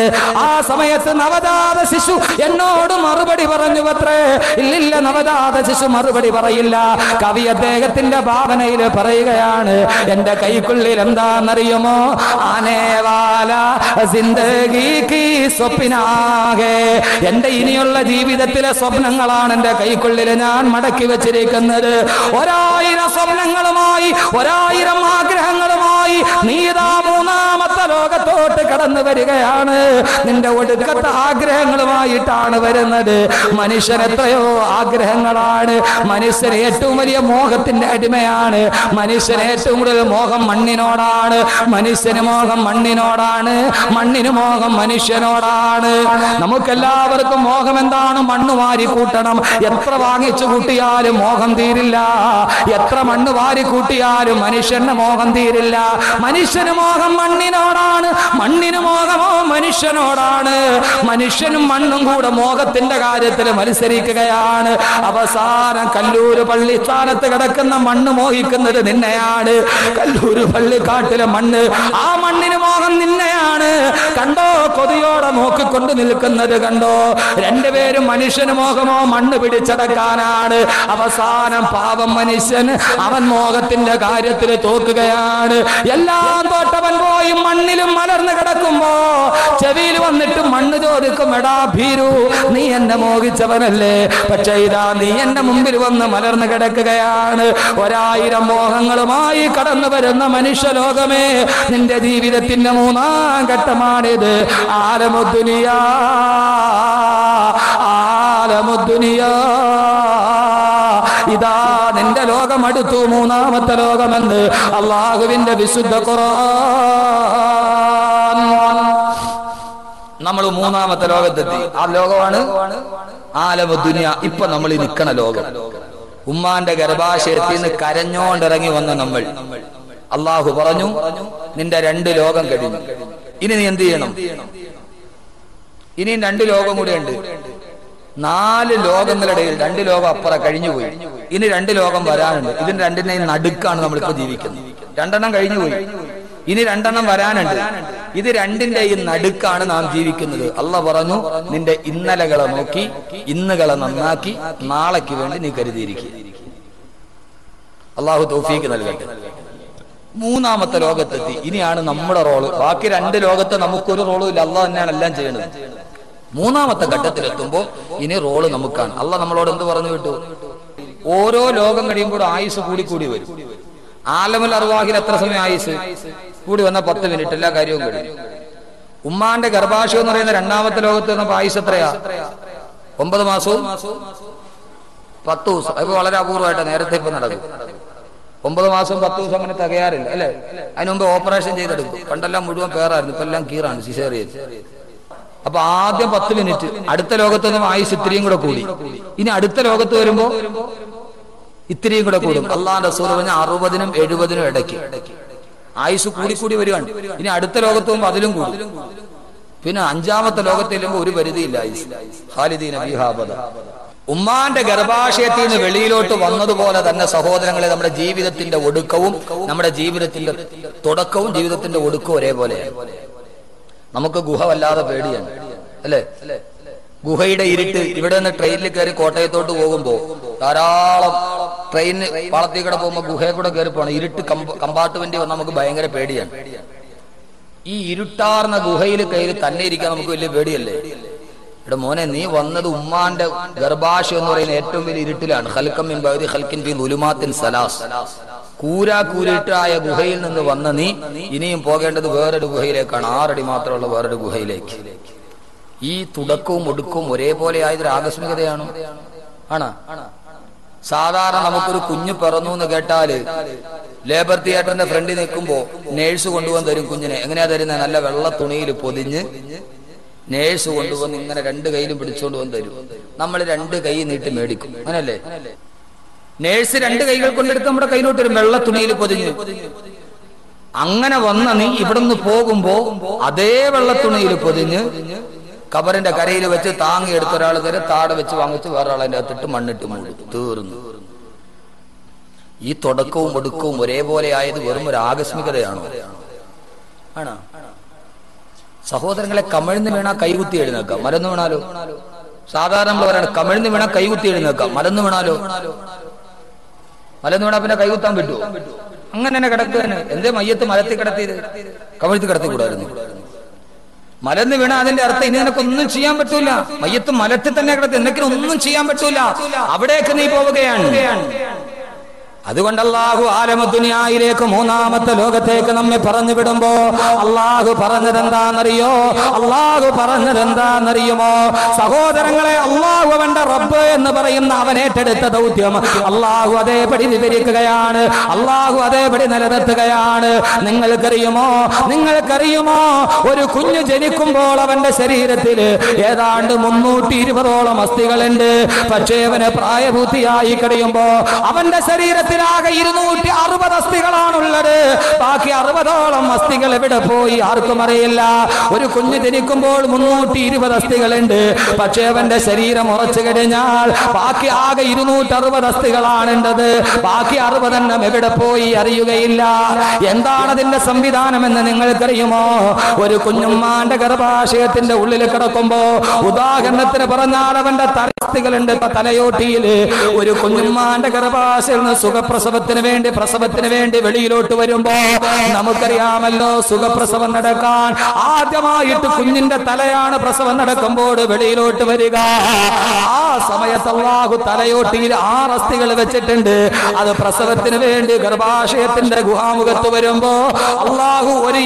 ആ സമയത്ത് നവജാത ശിശു എന്നോട് മറുപടി പറഞ്ഞു അത്രേ. ഇല്ലില്ല, നവജാത ശിശു മറുപടി പറയില്ല. കവി അദ്ദേഹത്തിന്റെ ഭാവനയിൽ പറയുകയാണ്, എന്റെ കൈക്കുള്ളിൽ എന്താണെന്നറിയുമോ? ആനേവാല സിന്ദഗി കി സ്വപ്നാ ഹേ, എന്റെ ഇനിയുള്ള ജീവിതത്തിലെ സ്വപ്നങ്ങളാണ് എന്റെ കൈക്കുള്ളിൽ ഞാൻ മടക്കി വെച്ചിരിക്കുന്നത്. 1000 സ്വപ്നങ്ങളുമായി 1000 ആഗ്രഹങ്ങളുമായി നീതാ മൂന്നാമത്തെ ലോകത്തോട്ട് കടന്നു വരികയാണ്. നിന്റെ ഒടുക്കത്തെ ആഗ്രഹങ്ങളുമായിട്ടാണ് വരുന്നത്. മനുഷ്യൻ എത്രയോ ആഗ്രഹങ്ങളാണ്. മനുഷ്യൻ ഏറ്റവും വലിയ മോഹത്തിന്റെ അടിമയാണ്. മനുഷ്യന് ഏറ്റവും കൂടുതൽ മോഹം മണ്ണിനോടാണ്. മനുഷ്യന് മോഹം മണ്ണിനോടാണ്. മണ്ണിന് മോഹം മനുഷ്യനോടാണ്. നമുക്കെല്ലാവർക്കും മോഹം എന്താണ്? മണ്ണ് വാരി കൂട്ടണം. എത്ര വാങ്ങിച്ചു കൂട്ടിയാലും മോഹം തീരില്ല. എത്ര മണ്ണ് വാരി കൂട്ടിയാലും മനുഷ്യന്റെ മോഹം തീരില്ല. മനുഷ്യന് മോഹം മണ്ണിനോടാണ്. മണ്ണിന് മോഹമോ മനുഷ്യനോടാണ്. മനുഷ്യനും മണ്ണും കൂടെ മോഹത്തിന്റെ കാര്യത്തിൽ മത്സരിക്കുകയാണ്. അവസാനം കല്ലൂര് പള്ളിസ്ഥാനത്ത് കിടക്കുന്ന മണ്ണ് മോഹിക്കുന്നത് നിന്നെയാണ്. കല്ലൂര് പള്ളിക്കാട്ടിലെ മണ്ണ്, ആ മണ്ണിന് മോഹം നിന്നെയാണ്. കണ്ടോ, കൊതിയോടെ നോക്കിക്കൊണ്ട് നിൽക്കുന്നത് കണ്ടോ? രണ്ടുപേരും മനുഷ്യന് മോഹമോ മണ്ണ് പിടിച്ചടക്കാനാണ്. അവസാനം പാവം മനുഷ്യൻ അവൻ മോഹത്തിന്റെ കാര്യത്തിൽ തോക്കുകയാണ്. എല്ലാം തോട്ടവൻ പോയി മണ്ണിലും മലർന്നു കിടക്കുമ്പോ ചെവിയിൽ വന്നിട്ട് മണ്ണ് ചോദിക്കും, എടാ ഭീരു, നീ എന്നെ മോഹിച്ചവനല്ലേ? പക്ഷേ ഇതാ നീ എന്റെ മുമ്പിൽ വന്ന് മലർന്നു കിടക്കുകയാണ്. 1000 മോഹങ്ങളുമായി കടന്നു വരുന്ന മനുഷ്യലോകമേ, നിന്റെ ജീവിതത്തിന്റെ 3ാം ഘട്ടമാണിത്. ആലമുദ്ദുനിയാ ആലമുദ്ദുനിയാ, ഇതാ നിന്റെ ലോകം അടുത്തു, 3ാമത്തെ ലോകമെന്ന് അള്ളാഹുവിന്റെ വിശുദ്ധ ഖുർആൻ. നമ്മൾ 3ാമത്തെ ലോകത്തെത്തി. ആ ലോകമാണ് ആലമുദ്ദുനിയ. ഇപ്പൊ നമ്മൾ ഈ നിൽക്കണ ലോകം. ഉമ്മാന്റെ ഗർഭാശയത്തിൽ നിന്ന് കരഞ്ഞോണ്ടിറങ്ങി വന്ന നമ്മൾ. അള്ളാഹു പറഞ്ഞു, നിന്റെ 2 ലോകം കഴിഞ്ഞു. ഇനി നീ എന്ത് ചെയ്യണം? ഇനിയും 2 ലോകം കൂടെ ഉണ്ട്. 4 ലോകങ്ങളിടയിൽ 2 ലോകം അപ്പുറം കഴിഞ്ഞുപോയി. ഇനി 2 ലോകം വരാനുണ്ട്. ഇതിന് 2ന്റെയും നടുക്കാണ് നമ്മളിപ്പോ ജീവിക്കുന്നത്. 2 കഴിഞ്ഞുപോയി, ഇനി 2 വരാനുണ്ട്. ഇത് 2ന്റെയും നടുക്കാണ് നാം ജീവിക്കുന്നത്. അള്ളാഹ് പറഞ്ഞു, നിന്റെ ഇന്നലകളെ നോക്കി ഇന്നുകളെ നന്നാക്കി നാളേക്ക് വേണ്ടി നീ കരുതിയിരിക്കുക. അള്ളാഹു തൗഫീഖ് നൽകട്ടെ. 3ാമത്തെ ലോകത്തെത്തി. ഇനിയാണ് നമ്മുടെ റോള്. ബാക്കി 2 ലോകത്ത് നമുക്കൊരു റോളും ഇല്ല. അള്ളാഹ് തന്നെയാണ് എല്ലാം ചെയ്യുന്നത്. 3ാമത്തെ ഘട്ടത്തിലെത്തുമ്പോ ഇനി റോള് നമുക്കാണ്. അള്ളാഹ് നമ്മളോട് എന്ത് പറഞ്ഞു വിട്ടു? ഓരോ ലോകം കഴിയുമ്പോൾ ആയുസ് കൂടി വരും. ആലമുൽ അർവാഹിൽ എത്ര സമയം ആയുസ് കൂടി വന്ന 10 മിനിറ്റ്, എല്ലാ കാര്യവും കഴിയും. ഉമ്മാന്റെ ഗർഭാശയം എന്ന് പറയുന്ന 2ാമത്തെ ലോകത്ത് വന്നപ്പോ ആയുസ് എത്രയാ? 9 മാസവും 10 ദിവസം. ഇപ്പൊ വളരെ അപൂർവമായിട്ട് നേരത്തെ ഇപ്പൊ നടക്കും. 9 മാസം 10 ദിവസം അങ്ങനെ തികയാറില്ല അല്ലെ? അതിന് മുമ്പ് ഓപ്പറേഷൻ ചെയ്തെടുക്കും. പണ്ടെല്ലാം മുഴുവൻ പേരായിരുന്നു, ഇപ്പൊ എല്ലാം കീറാണ്, സിസേറിയൻ. അപ്പൊ ആദ്യം 10 മിനിറ്റ്. അടുത്ത ലോകത്ത് നിന്നും ആയുസ് ഇത്രയും കൂടെ കൂടി. ഇനി അടുത്ത ലോകത്ത് വരുമ്പോ ഇത്രയും കൂടെ കൂടും. അള്ളാഹുവിന്റെ റസൂൽ പറഞ്ഞ 60നും 70നും ഇടയ്ക്ക് ആയുസ് കൂടി വരികയാണ്. ഇനി അടുത്ത ലോകത്ത് പോകുമ്പോ അതിലും കൂടും. പിന്നെ 5ാമത്തെ ലോകത്ത് ചെല്ലുമ്പോ ഒരു പരിധിയില്ല ആയുസ്. ഖാലിദീന ഫീഹാ അബദാ. ഉമ്മാന്റെ ഗർഭാശയത്തിൽ നിന്ന് വെളിയിലോട്ട് വന്നതുപോലെ തന്നെ സഹോദരങ്ങളെ, നമ്മുടെ ജീവിതത്തിന്റെ ഒടുക്കവും നമ്മുടെ ജീവിതത്തിന്റെ തുടക്കവും ജീവിതത്തിന്റെ ഒടുക്കവും ഒരേപോലെയാണ്. നമുക്ക് ഗുഹ വല്ലാതെ പേടിയാണ് അല്ലെ? ഗുഹയുടെ ഇരുട്ട്. ഇവിടെ നിന്ന് ട്രെയിനിൽ കയറി കോട്ടയത്തോട്ട് പോകുമ്പോ ധാരാളം ട്രെയിനിന് പാളത്തിൽ കൂടെ പോകുമ്പോ ഗുഹയെ കൂടെ കയറി പോകണം. ഇരുട്ട് കമ്പാർട്ട്മെന്റ് വന്നാൽ നമുക്ക് ഭയങ്കര പേടിയാണ്. ഈ ഇരുട്ടാർന്ന ഗുഹയിൽ കയറി തന്നെ ഇരിക്കാൻ നമുക്ക് വലിയ പേടിയല്ലേ? ഇവിടെ മോനെ നീ വന്നത് ഉമ്മാന്റെ ഗർഭാശയം എന്ന് പറയുന്ന ഏറ്റവും വലിയ ഇരുട്ടിലാണ്. ഖൽഖം മിൻ ബഅദി ഖൽഖിൻ ഫീ ദുലുമാത്തിൻ സലാസ്. കൂരാക്കൂരിട്ടായ ഗുഹയിൽ നിന്ന് വന്ന നീ ഇനിയും പോകേണ്ടത് വേറൊരു ഗുഹയിലേക്കാണ്. 6 അടി മാത്രമുള്ള വേറൊരു ഗുഹയിലേക്ക്. ഈ തുടക്കവും ഒടുക്കവും ഒരേപോലെ ആയതൊരു ആകസ്മികതയാണോ? ആണോ? സാധാരണ നമുക്കൊരു കുഞ്ഞ് പിറന്നു എന്ന് കേട്ടാല് ലേബർ തിയേറ്ററിന്റെ ഫ്രണ്ടിൽ നിൽക്കുമ്പോ നേഴ്സ് കൊണ്ടുവന്ന് തരും കുഞ്ഞിനെ. എങ്ങനെയാ തരുന്നത്? നല്ല വെള്ള തുണിയിൽ പൊതിഞ്ഞ് നേഴ്സ് കൊണ്ടുവന്ന് ഇങ്ങനെ 2 കൈയിലും പിടിച്ചുകൊണ്ട് വന്ന് തരും. നമ്മൾ 2 കൈ നീട്ടി മേടിക്കും. അങ്ങനല്ലേ? നേഴ്സ് 2 കൈകൾ കൊണ്ടെടുത്ത് നമ്മുടെ കയ്യിലോട്ട് വരും, വെള്ള തുണിയിൽ പൊതിഞ്ഞ്. അങ്ങനെ വന്ന നീ ഇവിടുന്ന് പോകുമ്പോ അതേ വെള്ള തുണിയിൽ പൊതിഞ്ഞ് കബറിന്റെ കരയിൽ വെച്ച് താങ്ങി എടുത്ത ഒരാൾ തരും, താടെ വെച്ച് വാങ്ങിച്ച് വേറൊരാളതിന്റെ അകത്തിട്ട് മണ്ണിട്ട് മൂടും. തീർന്നു. ഈ തുടക്കവും ഒടുക്കവും ഒരേപോലെ ആയത് വെറും ഒരു ആകസ്മികതയാണോ? ആണോ? സഹോദരങ്ങളെ, കമിഴ്ന്ന് വീണാ കൈകുത്തി എഴുന്നേക്കാം, മരന്ന് വീണാലോ? സാധാരണ നമ്മൾ പറയണം കമിഴ്ന്ന് വീണാ കൈകുത്തി എഴുന്നേക്കാം, മരന്ന് വീണാലോ? മലന്ന് വീണാ പിന്നെ കൈകുത്താൻ പറ്റുമോ? അങ്ങനെ തന്നെ കിടക്കുകയാണ്. എന്തേ മയ്യത്ത് മലത്തിൽ കിടത്തിയത്? കമിഴ്ത്തി കിടത്തിക്കൂടായിരുന്നു. മലന്ന് വീണ അതിന്റെ അർത്ഥം ഇനി നിനക്കൊന്നും ചെയ്യാൻ പറ്റൂല. മയ്യത്ത് മലത്തിൽ തന്നെ കിടത്തി, എന്തെങ്കിലും ഒന്നും ചെയ്യാൻ പറ്റൂല. അവിടേക്ക് നീ പോവുകയാണ്. അതുകൊണ്ട് അല്ലാഹു ആലമദുനിയായിലേക്ക്, 3ാമത്തെ ലോകത്തേക്ക് നമ്മെ പറഞ്ഞു വിടുമ്പോ അല്ലാഹു പറഞ്ഞതെന്താണെന്നറിയോ? അല്ലാഹു പറഞ്ഞതെന്താണെന്നറിയുമോ സഹോദരങ്ങളെ? അല്ലാഹു അവന്റെ റബ്ബ് എന്ന് പറയുന്ന അവൻ ഏറ്റെടുത്ത ദൗത്യം അല്ലാഹു അതേപടി വിവരിക്കുകയാണ്. അല്ലാഹു അതേപടി നിലനിർത്തുകയാണ്. നിങ്ങൾക്കറിയുമോ ഒരു കുഞ്ഞ് ജനിക്കുമ്പോൾ അവന്റെ ശരീരത്തിൽ ഏതാണ്ട് 320ഓളം അസ്ഥികളുണ്ട്. പക്ഷേ അവന് പ്രായപൂർത്തിയായി കഴിയുമ്പോ അവന്റെ ശരീരത്തിൽ ആകെ 260 അസ്ഥികളാണുള്ളത്. ബാക്കി 60ഓളം അസ്ഥികൾ എവിടെ പോയി ആർക്കും അറിയില്ല. ഒരു കുഞ്ഞ് ജനിക്കുമ്പോൾ 320 അസ്ഥികളുണ്ട്. പക്ഷേ അവന്റെ ശരീരം ഉറച്ചു കഴിഞ്ഞാൽ ബാക്കി ആകെ 260 അസ്ഥികളാണുള്ളത്. ബാക്കി 60 എണ്ണം എവിടെ പോയി അറിയുകയില്ല. എന്താണ് അതിന്റെ സംവിധാനം എന്ന് നിങ്ങൾക്കറിയുമോ? ഒരു കുഞ്ഞുമ്മാന്റെ ഗർഭാശയത്തിന്റെ ഉള്ളിൽ കിടക്കുമ്പോ, ഉദാഹരണത്തിന് പറഞ്ഞാൽ അവന്റെ തലസ്ഥികളുണ്ട് തലയോട്ടിയിൽ. ഒരു കുഞ്ഞുമ്മാന്റെ ഗർഭാശയം സുഖപ്രസവത്തിന് വേണ്ടി വെളിയിലോട്ട് വരുമ്പോ നമുക്കറിയാമല്ലോ, സുഖപ്രസവം നടക്കാൻ ആദ്യമായിട്ട് കുഞ്ഞിന്റെ തലയാണ് പ്രസവം നടക്കുമ്പോൾ വെളിയിലോട്ട് വരിക. ആ സമയത്ത് അല്ലാഹു തലയോട്ടിയിൽ 6 അസ്ഥികൾ വെച്ചിട്ടുണ്ട്. അത് പ്രസവത്തിന് വേണ്ടി ഗർഭാശയത്തിന്റെ ഗുഹാമുഖത്ത് വരുമ്പോ അല്ലാഹു ഒരു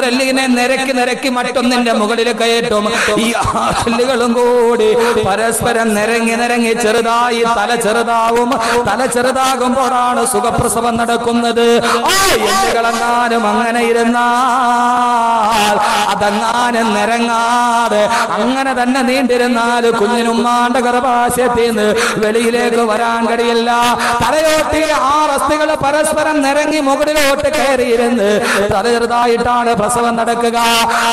എല്ലിനെ നിരക്കി മറ്റൊന്നിന്റെ മുകളിൽ കയറ്റും. ഈ 6 എല്ലുകളും കൂടി പരസ്പരം നിരങ്ങി ചെറുതായി തല ചെറുതാകുമ്പോഴാണ് സുഖപ്രസവം നടക്കുന്നത്. ആ എല്ലുകളെങ്ങാനും അങ്ങനെ ഇരുന്നാൽ, അതങ്ങാനും നിരങ്ങാതെ അങ്ങനെ തന്നെ നീണ്ടിരുന്നാൽ കുഞ്ഞിനുമ്മാന്റെ ഗർഭാശയത്തിൽ നിന്ന് വെളിയിലേക്ക് വരാൻ കഴിയില്ല. തലയോട്ടിയിലെ 6 അസ്ഥികൾ പരസ്പരം നിരങ്ങി മുകളിലോട്ട് കയറിയിരുന്ന് തല ചെറുതായിട്ടാണ് പ്രസവം നടക്കുക.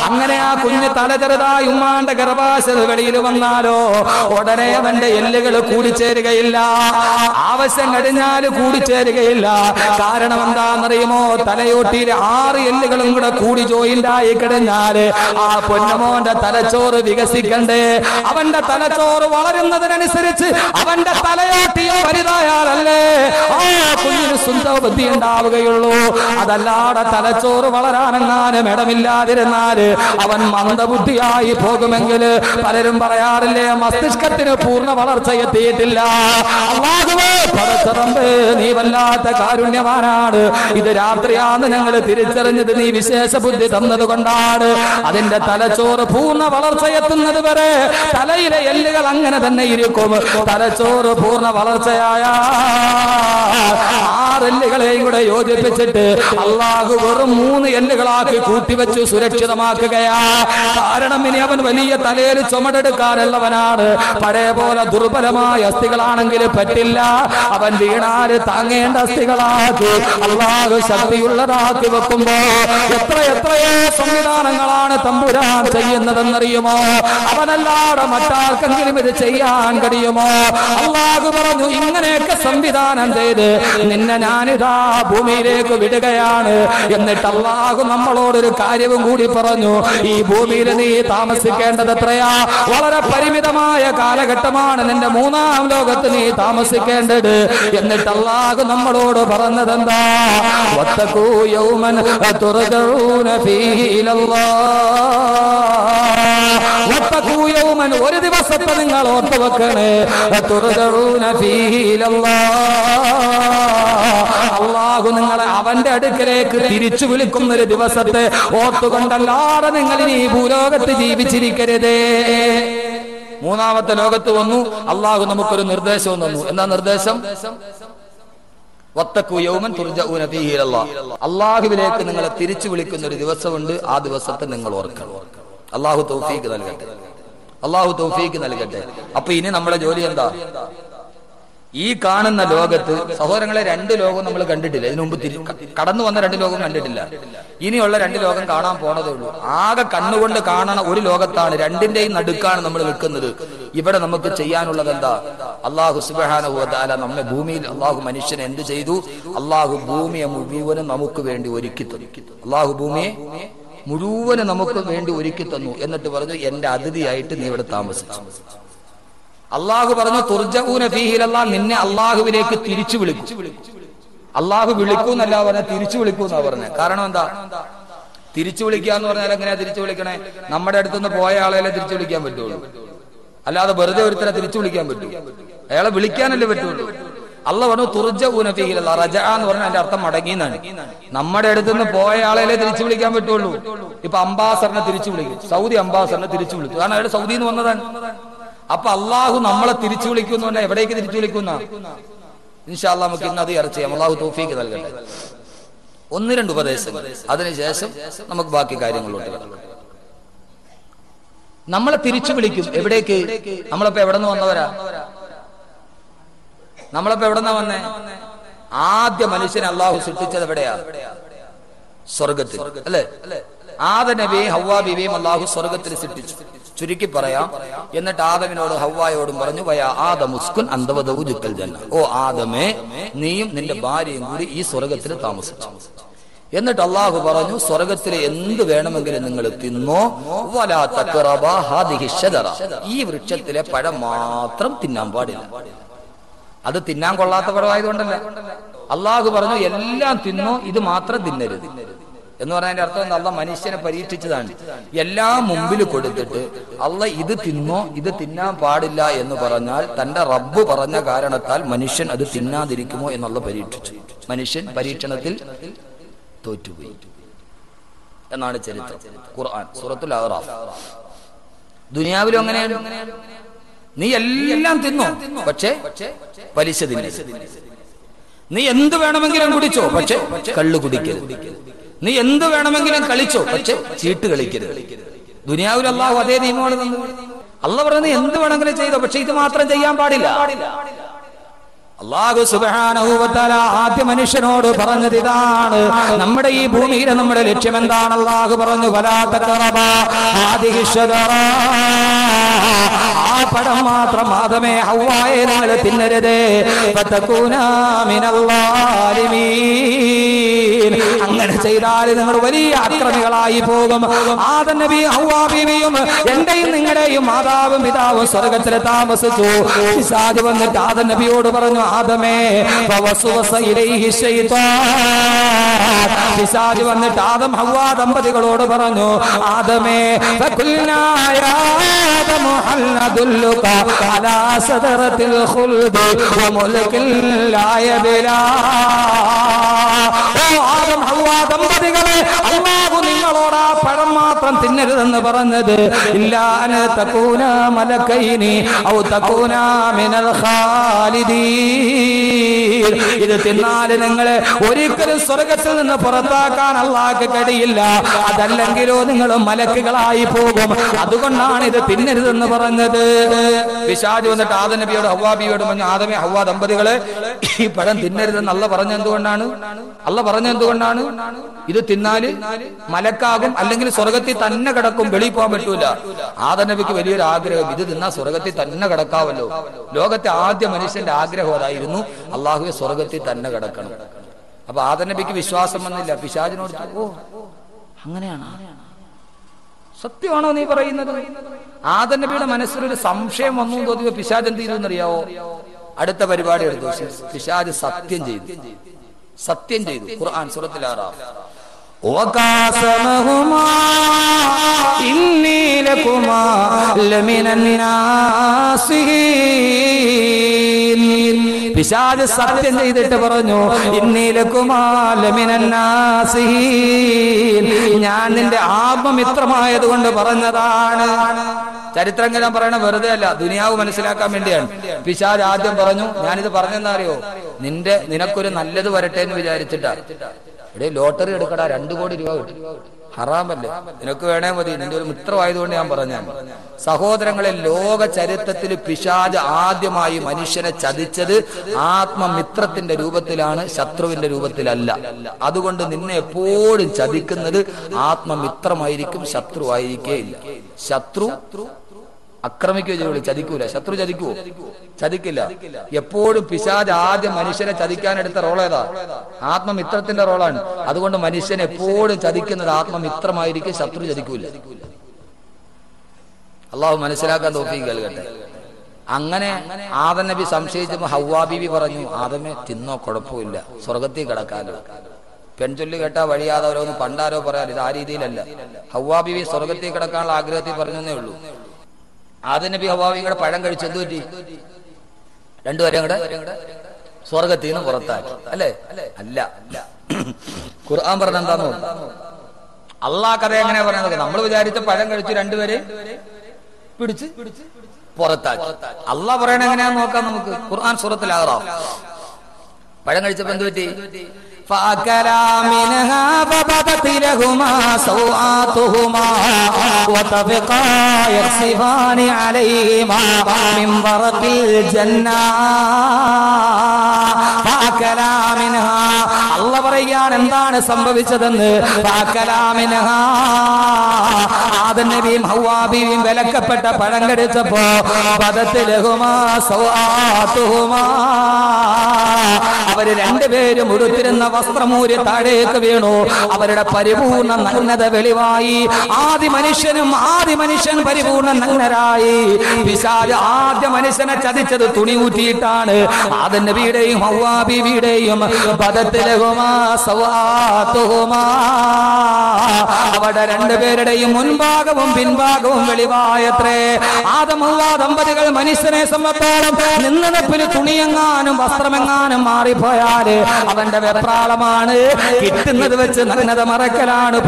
അങ്ങനെ ആ കുഞ്ഞ് തല ചെറുതായി ഉമ്മാന്റെ ഗർഭാശയത്തിൽ വെളിയിൽ വന്നാലോ ഉടനെ അവന്റെ എല്ലുകൾ കൂടിച്ചേരുകയില്ല. ആവശ്യം കഴിഞ്ഞാൽ കൂടിച്ചേരുകയില്ല. കാരണം എന്താണെന്നറിയുമോ? തലയോട്ടിയിലെ 6 എല്ലുകളും കൂടെ കൂടി ജോയിന്റായി കഴിഞ്ഞാല് ആ പൊന്നമോന്റെ തലച്ചോറ് വികസിക്കണ്ടേ? അവന്റെ തലച്ചോറ് വളരുന്നതിനനുസരിച്ച് അവന്റെ തലയോട്ടിയും വലുതായാലല്ലേ ആ കുഞ്ഞിന് സുന്ദരബുദ്ധി ഉണ്ടാവുകയുള്ളൂ. അതല്ലാതെ തലച്ചോറ് വളരാനെങ്ങാനും ഇടമില്ലാതിരുന്നാല് അവൻ മന്ദബുദ്ധിയായി പോകുമെങ്കിൽ പലരും പറയാറില്ലേ, മസ്തിഷ്കത്തിന് പൂർണ്ണ വളർച്ച എത്തിയിട്ടില്ല. അല്ലാഹുവേ പടച്ചറമ്പേ, നീ വല്ലാത്ത കാരുണ്യവാനാണ്. ഇത് രാത്രിയാന്ന് ഞങ്ങൾ തിരിച്ചറിഞ്ഞത് നീ വിശേഷ ബുദ്ധി തന്നത് കൊണ്ടാണ്. അതിന്റെ തലച്ചോറ് പൂർണ്ണ വളർച്ച എത്തുന്നത് വരെ തലയിലെ എല്ലുകൾ അങ്ങനെ തന്നെ ഇരിക്കും. തലച്ചോറ് പൂർണ്ണ വളർച്ചയായ 6 എല്ലുകളെയും കൂടെ യോജിപ്പിച്ചിട്ട് അല്ലാഹു വെറും 3 എല്ലുകളാക്കി കൂട്ടിവെച്ച് സുരക്ഷിതമാക്കുകയാ. കാരണം ഇനി അവൻ വലിയ തലയിൽ ചുമടെടുക്കാനുള്ളവനാണ്. പഴയ പോലെ ദുർബലമായ അസ്ഥികളാണെങ്കിൽ പറ്റില്ല. അവൻ വീണാല് താങ്ങേണ്ട അസ്ഥികളാക്കി അല്ലാഹു ശക്തിയുള്ളതാക്കി വെക്കുമ്പോ എത്രയോ സംവിധാനങ്ങളാണ് തമ്പുരാൻ ചെയ്യുന്നതെന്നറിയുമോ? അവനല്ലാതെ മറ്റാർക്കെങ്കിലും ഇത് ചെയ്യാൻ കഴിയുമോ? അല്ലാഹു പറഞ്ഞു, ഇങ്ങനെയൊക്കെ സംവിധാനം ചെയ്ത് നിന്നെ ഞാനിതാ ഭൂമിയിലേക്ക് വിടുകയാണ്. എന്നിട്ട് അല്ലാഹു നമ്മളോടൊരു കാര്യവും കൂടി പറഞ്ഞു, ഈ ഭൂമിയിൽ നീ താമസിക്കേണ്ടത് എത്രയാ? വളരെ പരിമിതമായ കാലഘട്ടമാണ് നിന്റെ 3ാം ലോകത്ത് നീ താമസിക്കേണ്ടത്. എന്നിട്ട് അല്ലാഹു നമ്മളോട് പറഞ്ഞതെന്താ? വത്തഖൂ യൗമൻ തുർജഊന ഫീഹി ഇലല്ലാഹ്. വത്തഖൂ യൗമൻ, ഒരു ദിവസത്തെ നിങ്ങൾ ഓർത്തു വെക്കണേ, തുർജഊന ഫീഹി ഇലല്ലാഹ്, അല്ലാഹു നിങ്ങളെ അവന്റെ അടുക്കലേക്ക് തിരിച്ചു വിളിക്കുന്ന ഒരു ദിവസത്തെ ഓർത്തുകൊണ്ടല്ലാതെ നിങ്ങൾ ഇനി ഈ ഭൂലോകത്ത് ജീവിച്ചിരിക്കരുതേ. മൂന്നാമത്തെ ലോകത്ത് വന്നു അള്ളാഹു നമുക്കൊരു നിർദ്ദേശവും തന്നു. എന്താ നിർദ്ദേശം? വത്തഖൂ യൗമൻ തുർജഊന ഫീഹി ഇലല്ലാഹ്, അള്ളാഹുവിലേക്ക് നിങ്ങളെ തിരിച്ചു വിളിക്കുന്ന ഒരു ദിവസമുണ്ട്, ആ ദിവസത്തെ നിങ്ങൾ ഓർക്കണം. അള്ളാഹു തൗഫീഖ് നൽകട്ടെ, അള്ളാഹു തൗഫീഖ് നൽകട്ടെ. അപ്പൊ ഇനി നമ്മുടെ ജോലി എന്താ? ഈ കാണുന്ന ലോകത്ത് സഹോദരങ്ങളെ രണ്ട് ലോകവും നമ്മൾ കണ്ടിട്ടില്ല. ഇതിനു മുമ്പ് കടന്നു വന്ന രണ്ട് ലോകം കണ്ടിട്ടില്ല. ഇനിയുള്ള രണ്ട് ലോകം കാണാൻ പോണതേ ഉള്ളൂ. ആകെ കണ്ണുകൊണ്ട് കാണണ ഒരു ലോകത്താണ്, രണ്ടിന്റെയും നടുക്കാണ് നമ്മൾ നിൽക്കുന്നത്. ഇവിടെ നമുക്ക് ചെയ്യാനുള്ളത് എന്താ? അള്ളാഹു സുബ്ഹാനഹു വ തആല നമ്മെ ഭൂമിയിൽ അള്ളാഹു മനുഷ്യനെ എന്ത് ചെയ്തു? അള്ളാഹു ഭൂമിയെ മുഴുവനും നമുക്ക് വേണ്ടി ഒരുക്കി തന്നു. അള്ളാഹു ഭൂമിയെ മുഴുവനും നമുക്ക് വേണ്ടി ഒരുക്കി തന്നു. എന്നിട്ട് പറഞ്ഞു, എന്റെ അതിഥിയായിട്ട് നീ ഇവിടെ താമസിച്ചു. അള്ളാഹു പറഞ്ഞു തുർജഊന ഫീഹി ഇലല്ലാഹ്, നിന്നെ അള്ളാഹുവിലേക്ക് തിരിച്ചു വിളിക്കും. അള്ളാഹു വിളിക്കൂന്നല്ല പറഞ്ഞ, തിരിച്ചു വിളിക്കൂന്നാ പറഞ്ഞത്. കാരണം എന്താ? തിരിച്ചു വിളിക്കുക എന്ന് പറഞ്ഞാൽ എങ്ങനെയാ തിരിച്ചു വിളിക്കണേ? നമ്മുടെ അടുത്തുനിന്ന് പോയ ആളെയല്ലേ തിരിച്ചു വിളിക്കാൻ പറ്റുള്ളൂ, അല്ലാതെ വെറുതെ ഒരുത്തരെ തിരിച്ചു വിളിക്കാൻ പറ്റൂ? അയാളെ വിളിക്കാനല്ലേ പറ്റുള്ളൂ. അള്ളാഹു പറഞ്ഞു തുർജഊന ഫീഹി ഇലല്ലാഹ്. റജഅ എന്ന് പറഞ്ഞാൽ അതിന്റെ അർത്ഥം മടങ്ങി എന്നാണ്. നമ്മുടെ അടുത്തുനിന്ന് പോയ ആളെയല്ലേ തിരിച്ചു വിളിക്കാൻ പറ്റുള്ളൂ. ഇപ്പൊ അംബാസഡറിനെ തിരിച്ചു വിളിക്കും, സൗദി അംബാസഡറിനെ തിരിച്ചു വിളിക്കും, കാരണം അയാൾ സൗദിയിൽ നിന്ന് വന്നതാണ്. അപ്പൊ അള്ളാഹു നമ്മളെ തിരിച്ചു വിളിക്കുന്നു പറഞ്ഞാൽ എവിടേക്ക് തിരിച്ചു വിളിക്കുന്ന? ഇൻഷാ അല്ലാഹ് നമുക്ക് ഇന്ന് അത് ചർച്ച ചെയ്യാം. അള്ളാഹു തൗഫീഖ് നൽകട്ടെ. ഒന്ന് രണ്ട് ഉപദേശങ്ങൾ, അതിനുശേഷം നമുക്ക് ബാക്കി കാര്യങ്ങളിലോട്ട് കിടക്കാം. നമ്മളെ തിരിച്ചു വിളിക്കും. എവിടേക്ക്? നമ്മളിപ്പോ എവിടെ നിന്ന് വന്നവരാ? നമ്മളിപ്പോ എവിടെന്നാ വന്നേ? ആദ്യ മനുഷ്യനെ അള്ളാഹു സൃഷ്ടിച്ചത് എവിടെയാ? സ്വർഗത്തിൽ, അല്ലേ? ആദം നബിയെ ഹവ്വാ ബീവിയും അള്ളാഹു സ്വർഗത്തിൽ സൃഷ്ടിച്ചു. ചുരുക്കി പറയാം. എന്നിട്ട് ആദമിനോട് ഹവ്വായോടും പറഞ്ഞു, വയാ ആദം ഉസ്കുൻ അന്ത വസൗജുക്കൽ ജന്ന, ഓ ആദമേ, നീയും നിന്റെ ഭാര്യയും കൂടി ഈ സ്വർഗത്തിൽ താമസിച്ചു. എന്നിട്ട് അള്ളാഹു പറഞ്ഞു, സ്വർഗത്തിലെ എന്ത് വേണമെങ്കിലും നിങ്ങൾ തിന്നോ, വലാ തഖറബാ ഹാദിഹി ശജറ, ഈ വൃക്ഷത്തിലെ പഴം മാത്രം തിന്നാൻ പാടില്ല. അത് തിന്നാൻ കൊള്ളാത്ത പഴമായതുകൊണ്ടല്ല. അള്ളാഹു പറഞ്ഞു എല്ലാം തിന്നോ, ഇത് മാത്രം തിന്നരുത് എന്ന് പറഞ്ഞതിന്റെ അർത്ഥം എന്താ? അള്ളാഹ് മനുഷ്യനെ പരീക്ഷിച്ചതാണ്. എല്ലാം മുമ്പിൽ കൊടുത്തിട്ട് അള്ളാഹ് ഇത് തിന്നോ, ഇത് തിന്നാൻ പാടില്ല എന്ന് പറഞ്ഞാൽ തന്റെ റബ്ബ് പറഞ്ഞ കാരണത്താൽ മനുഷ്യൻ അത് തിന്നാതിരിക്കുമോ എന്നുള്ള പരീക്ഷിച്ചു. മനുഷ്യൻ പരീക്ഷണത്തിൽ തോറ്റുപോയി എന്നാണ് ചരിത്രം. ഖുർആൻ സൂറത്തുൽ അഅറാഫ്. ദുനിയാവിലും അങ്ങനെയാണ്. നീ എല്ലാം തിന്നോ, പക്ഷേ പലിശ തിന്നരുത്. നീ എന്ത് വേണമെങ്കിലും കുടിച്ചോ, പക്ഷെ കള്ളു കുടിക്കരുത്. നീ എന്ത് വേണമെങ്കിലും കളിച്ചോ, പക്ഷെ ചീട്ട് കളിക്കരുത്. ദുനിയാവിൽ അള്ളാഹു അതേ നിയമമാണ് തന്നത്. അള്ളാഹ് പറയുന്നത് എന്ത് വേണമെങ്കിലും ചെയ്തോ, പക്ഷെ ഇത് മാത്രം ചെയ്യാൻ പാടില്ല. അല്ലാഹു സുബ്ഹാനഹു വ തആല ആദ്യ മനുഷ്യനോട് പറഞ്ഞത് ഇതാണ്. നമ്മുടെ ഈ ഭൂമിയിലെ നമ്മുടെ ലക്ഷ്യം എന്താണ്? അല്ലാഹു പറഞ്ഞു, വലാ തഖറബാ ഹാദിഹി ശജറ, ആ പഴം മാത്രം ആദമേ ഹവ്വായെ നിങ്ങൾ തിന്നരുത്, ഫതകൂനാ മിനൽ ളാലിമീൻ, അങ്ങനെ ചെയ്താൽ നിങ്ങൾ വലിയ അക്രമികളായി പോകും. ആദം നബി ഹവ്വാ ബീവിയും എന്റെയും നിങ്ങളുടെയും മാതാവും പിതാവും സ്വർഗത്തിൽ താമസിച്ചു. പിശാച് വന്നിട്ട് ആദം നബിയോട് പറഞ്ഞു, ആദമേ, ഫവസ്വസ ഇലൈഹി ശൈത്താൻ, പിശാച് വന്നിട്ട് ആദം ഹവ്വാ ദമ്പതികളോട് പറഞ്ഞു, ആദമേ, ഫഖുൽനാ യാ ആദമു ഹൽ നദുല്ലുക അലാ സദറത്തിൽ ഖുൽദി വമുൽകിൻ ലാ യബ്ലാ, ഓ ആദം ഹവ്വാ ദമ്പതികളെ, അല്ലാഹു നിങ്ങളോട് ആ പഴം മാത്രം തിന്നരുതെന്ന് പറഞ്ഞത് ഇല്ലാ അൻ തകൂന മലക്കൈനി ഔ തകൂന മിനൽ ഖാലിദീൻ, ഇത് തിന്നാൽ നിങ്ങളെ ഒരിക്കലും സ്വർഗത്തിൽ നിന്ന് പുറത്താക്കാൻ അല്ലാഹുവിന് കഴിയില്ല, അതല്ലെങ്കിലോ നിങ്ങൾ മലക്കുകളായി പോകും, അതുകൊണ്ടാണ് ഇത് തിന്നരുതെന്ന് പറഞ്ഞത്. പിശാച് വന്നിട്ട് ആദം നബിയോട് ഹവ്വാ ബീവിയോട് പറഞ്ഞു, ആദമേ ഹവ്വാ ദമ്പതികളെ, ഈ പഴം തിന്നരുതെന്ന് അല്ലാഹ് പറഞ്ഞ എന്തുകൊണ്ടാണ്? അല്ലാഹ് പറഞ്ഞ എന്തുകൊണ്ടാണ്? ഇത് തിന്നാല് മലക്കാകും, അല്ലെങ്കിൽ സ്വർഗത്തിൽ തന്നെ കിടക്കും, വെളിയിൽ പോകാൻ പറ്റൂല. ആദം നബിക്ക് വലിയൊരു ആഗ്രഹം, ഇത് തിന്നാൽ സ്വർഗത്തിൽ തന്നെ കിടക്കാവല്ലോ. ലോകത്തെ ആദ്യ മനുഷ്യന്റെ ആഗ്രഹം അതായിരുന്നു, അള്ളാഹുവെ സ്വർഗത്തിൽ തന്നെ കിടക്കണം. അപ്പൊ ആദം നബിക്ക് വിശ്വാസം വന്നില്ല. പിശാചിനോട്, ഓ അങ്ങനെയാണ്, സത്യമാണോ നീ പറയുന്നത്? ആദം നബിയുടെ മനസ്സിലൊരു സംശയം വന്നു തോന്നിയ പിശാച് എന്ത് ചെയ്തു എന്നറിയാവോ? അടുത്ത പരിപാടി എടുത്തു. പിശാച് സത്യം ചെയ്തു. ഖുർആൻ സൂറത്തുൽ അഅറാഫ് വഖാസമഹുമാ ഇന്നി ലകുമാ ലമിനൻ നാസിഹീൻ. പിശാച് സത്യം ചെയ്തിട്ട് പറഞ്ഞു, ഇന്നി ലകുമാ ലമിനൻ നാസിഹീൻ, ഞാൻ നിന്റെ ആത്മമിത്രമായതുകൊണ്ട് പറഞ്ഞതാണ്. ചരിത്രങ്ങൾ പറയണ വെറുതെ അല്ല, ദുനിയാവ് മനസ്സിലാക്കാൻ വേണ്ടിയാണ്. പിശാച് ആദ്യം പറഞ്ഞു, ഞാനിത് പറഞ്ഞെന്താ അറിയോ, നിനക്കൊരു നല്ലത് വരട്ടെ എന്ന് വിചാരിച്ചിട്ടാ. ഇവിടെ ലോട്ടറി എടുക്കടാ, 2 കോടി രൂപ കിട്ടും, ഹറാമല്ലേ, നിനക്ക് വേണേ മതി, നിന്റെ ഒരു മിത്രമായതുകൊണ്ട് ഞാൻ പറഞ്ഞാൽ. സഹോദരങ്ങളെ, ലോക ചരിത്രത്തിൽ പിശാച് ആദ്യമായി മനുഷ്യനെ ചതിച്ചത് ആത്മമിത്രത്തിന്റെ രൂപത്തിലാണ്, ശത്രുവിന്റെ രൂപത്തിലല്ല. അതുകൊണ്ട് നിന്നെ എപ്പോഴും ചതിക്കുന്നത് ആത്മമിത്രമായിരിക്കും, ശത്രു ആയിരിക്കേയില്ല. ശത്രു ആക്രമിക്കുകയോ ചെയ്യുള്ളൂ, ചതിക്കൂല. ശത്രു ചതിക്കുവോ? ചതിക്കില്ല. എപ്പോഴും പിശാച് ആദ്യം മനുഷ്യനെ ചതിക്കാനെടുത്ത റോളേതാ? ആത്മമിത്രത്തിന്റെ റോളാണ്. അതുകൊണ്ട് മനുഷ്യൻ എപ്പോഴും ചതിക്കുന്നത് ആത്മമിത്രമായിരിക്കും, ശത്രു ചതിക്കൂല. അള്ളാഹു മനസ്സിലാക്കാൻ തൗഫീഖ് നൽകട്ടെ. അങ്ങനെ ആദം നബി സംശയിച്ചപ്പോ ഹവ്വാ ബീവി പറഞ്ഞു, ആദമേ തിന്നോ, കുഴപ്പമില്ല, സ്വർഗത്തിൽ കിടക്കാലോ. പെൺചൊല്ലി കേട്ടാ വഴിയാതവരൊന്നും പണ്ടാരോ പറയാൻ, ഇത് ആ രീതിയിലല്ല. ഹവ്വാ ബീവി സ്വർഗത്തിൽ കിടക്കാനുള്ള ആഗ്രഹത്തിൽ പറഞ്ഞേ ഉള്ളൂ. ആദം നബി ഹവ്വാ ബീവിയുടെ പഴം കഴിച്ചു, എന്ത് പറ്റി? രണ്ടുപേരും കൂടെ സ്വർഗത്തിൽ നിന്ന് പുറത്താക്കി, അല്ലേ? അല്ല, ഖുർആൻ പറഞ്ഞ എന്താന്ന് അള്ളാഹ് കഥ എങ്ങനെയാ പറയുന്നത്? നമ്മൾ വിചാരിച്ച പഴം കഴിച്ചു, രണ്ടുപേരെ പിടിച്ച് പുറത്താക്കി. അള്ളാഹ് പറയണ എങ്ങനെയാന്ന് നോക്കാം നമുക്ക്. ഖുർആൻ സൂറത്തുൽ അഅറാഫ്. പഴം കഴിച്ചപ്പോ എന്ത് പറ്റി? فأكلا منها فبدت لهما سوآتهما وطفقا يخصفان عليهما من ورق الجنة فأكلا منها. അല്ലാഹ് പറയുകയാണ് എന്താണ് സംഭവിച്ചതെന്ന്. فأكلا منها, ആദം നബിയും ഹവ്വാ ബീവിയും വിലക്കപ്പെട്ട പഴം കഴിച്ചപ്പോ بدت لهما سوآتهما, അവര് രണ്ടുപേരും ഉടുത്തിരുന്ന വസ്ത്രമൂരി താഴേക്ക് വീണു. അവരുടെ പരിപൂർണ നഗ്നത വെളിവായി. ആദി മനുഷ്യൻ പരിപൂർണ നഗ്നരായി. പിശാച് ആദ്യ മനുഷ്യനെ ചതിച്ചത് തുണി ഊറ്റിയിട്ടാണ്. ആദം നബിയുടെയും ഹവ്വാ ബീവിയുടെയും ബദത്തിലഹുമാ സവാതുഹുമാ, അവരുടെ രണ്ടുപേരുടെയും മുൻഭാഗവും പിൻഭാഗവും വെളിവായത്രേ. ആദം ഹവ്വാ ദമ്പതികൾ മനുഷ്യനെ സംബന്ധിച്ചോളം നിന്നതപ്പിൽ തുണിയെങ്ങാനും വസ്ത്രമെങ്ങാനും മാറിപ്പോയാല് അവന്റെ വെപ്രാളമാണ്. കിട്ടുന്നത് വെച്ച് നഗ്നത മറക്കലാണ്.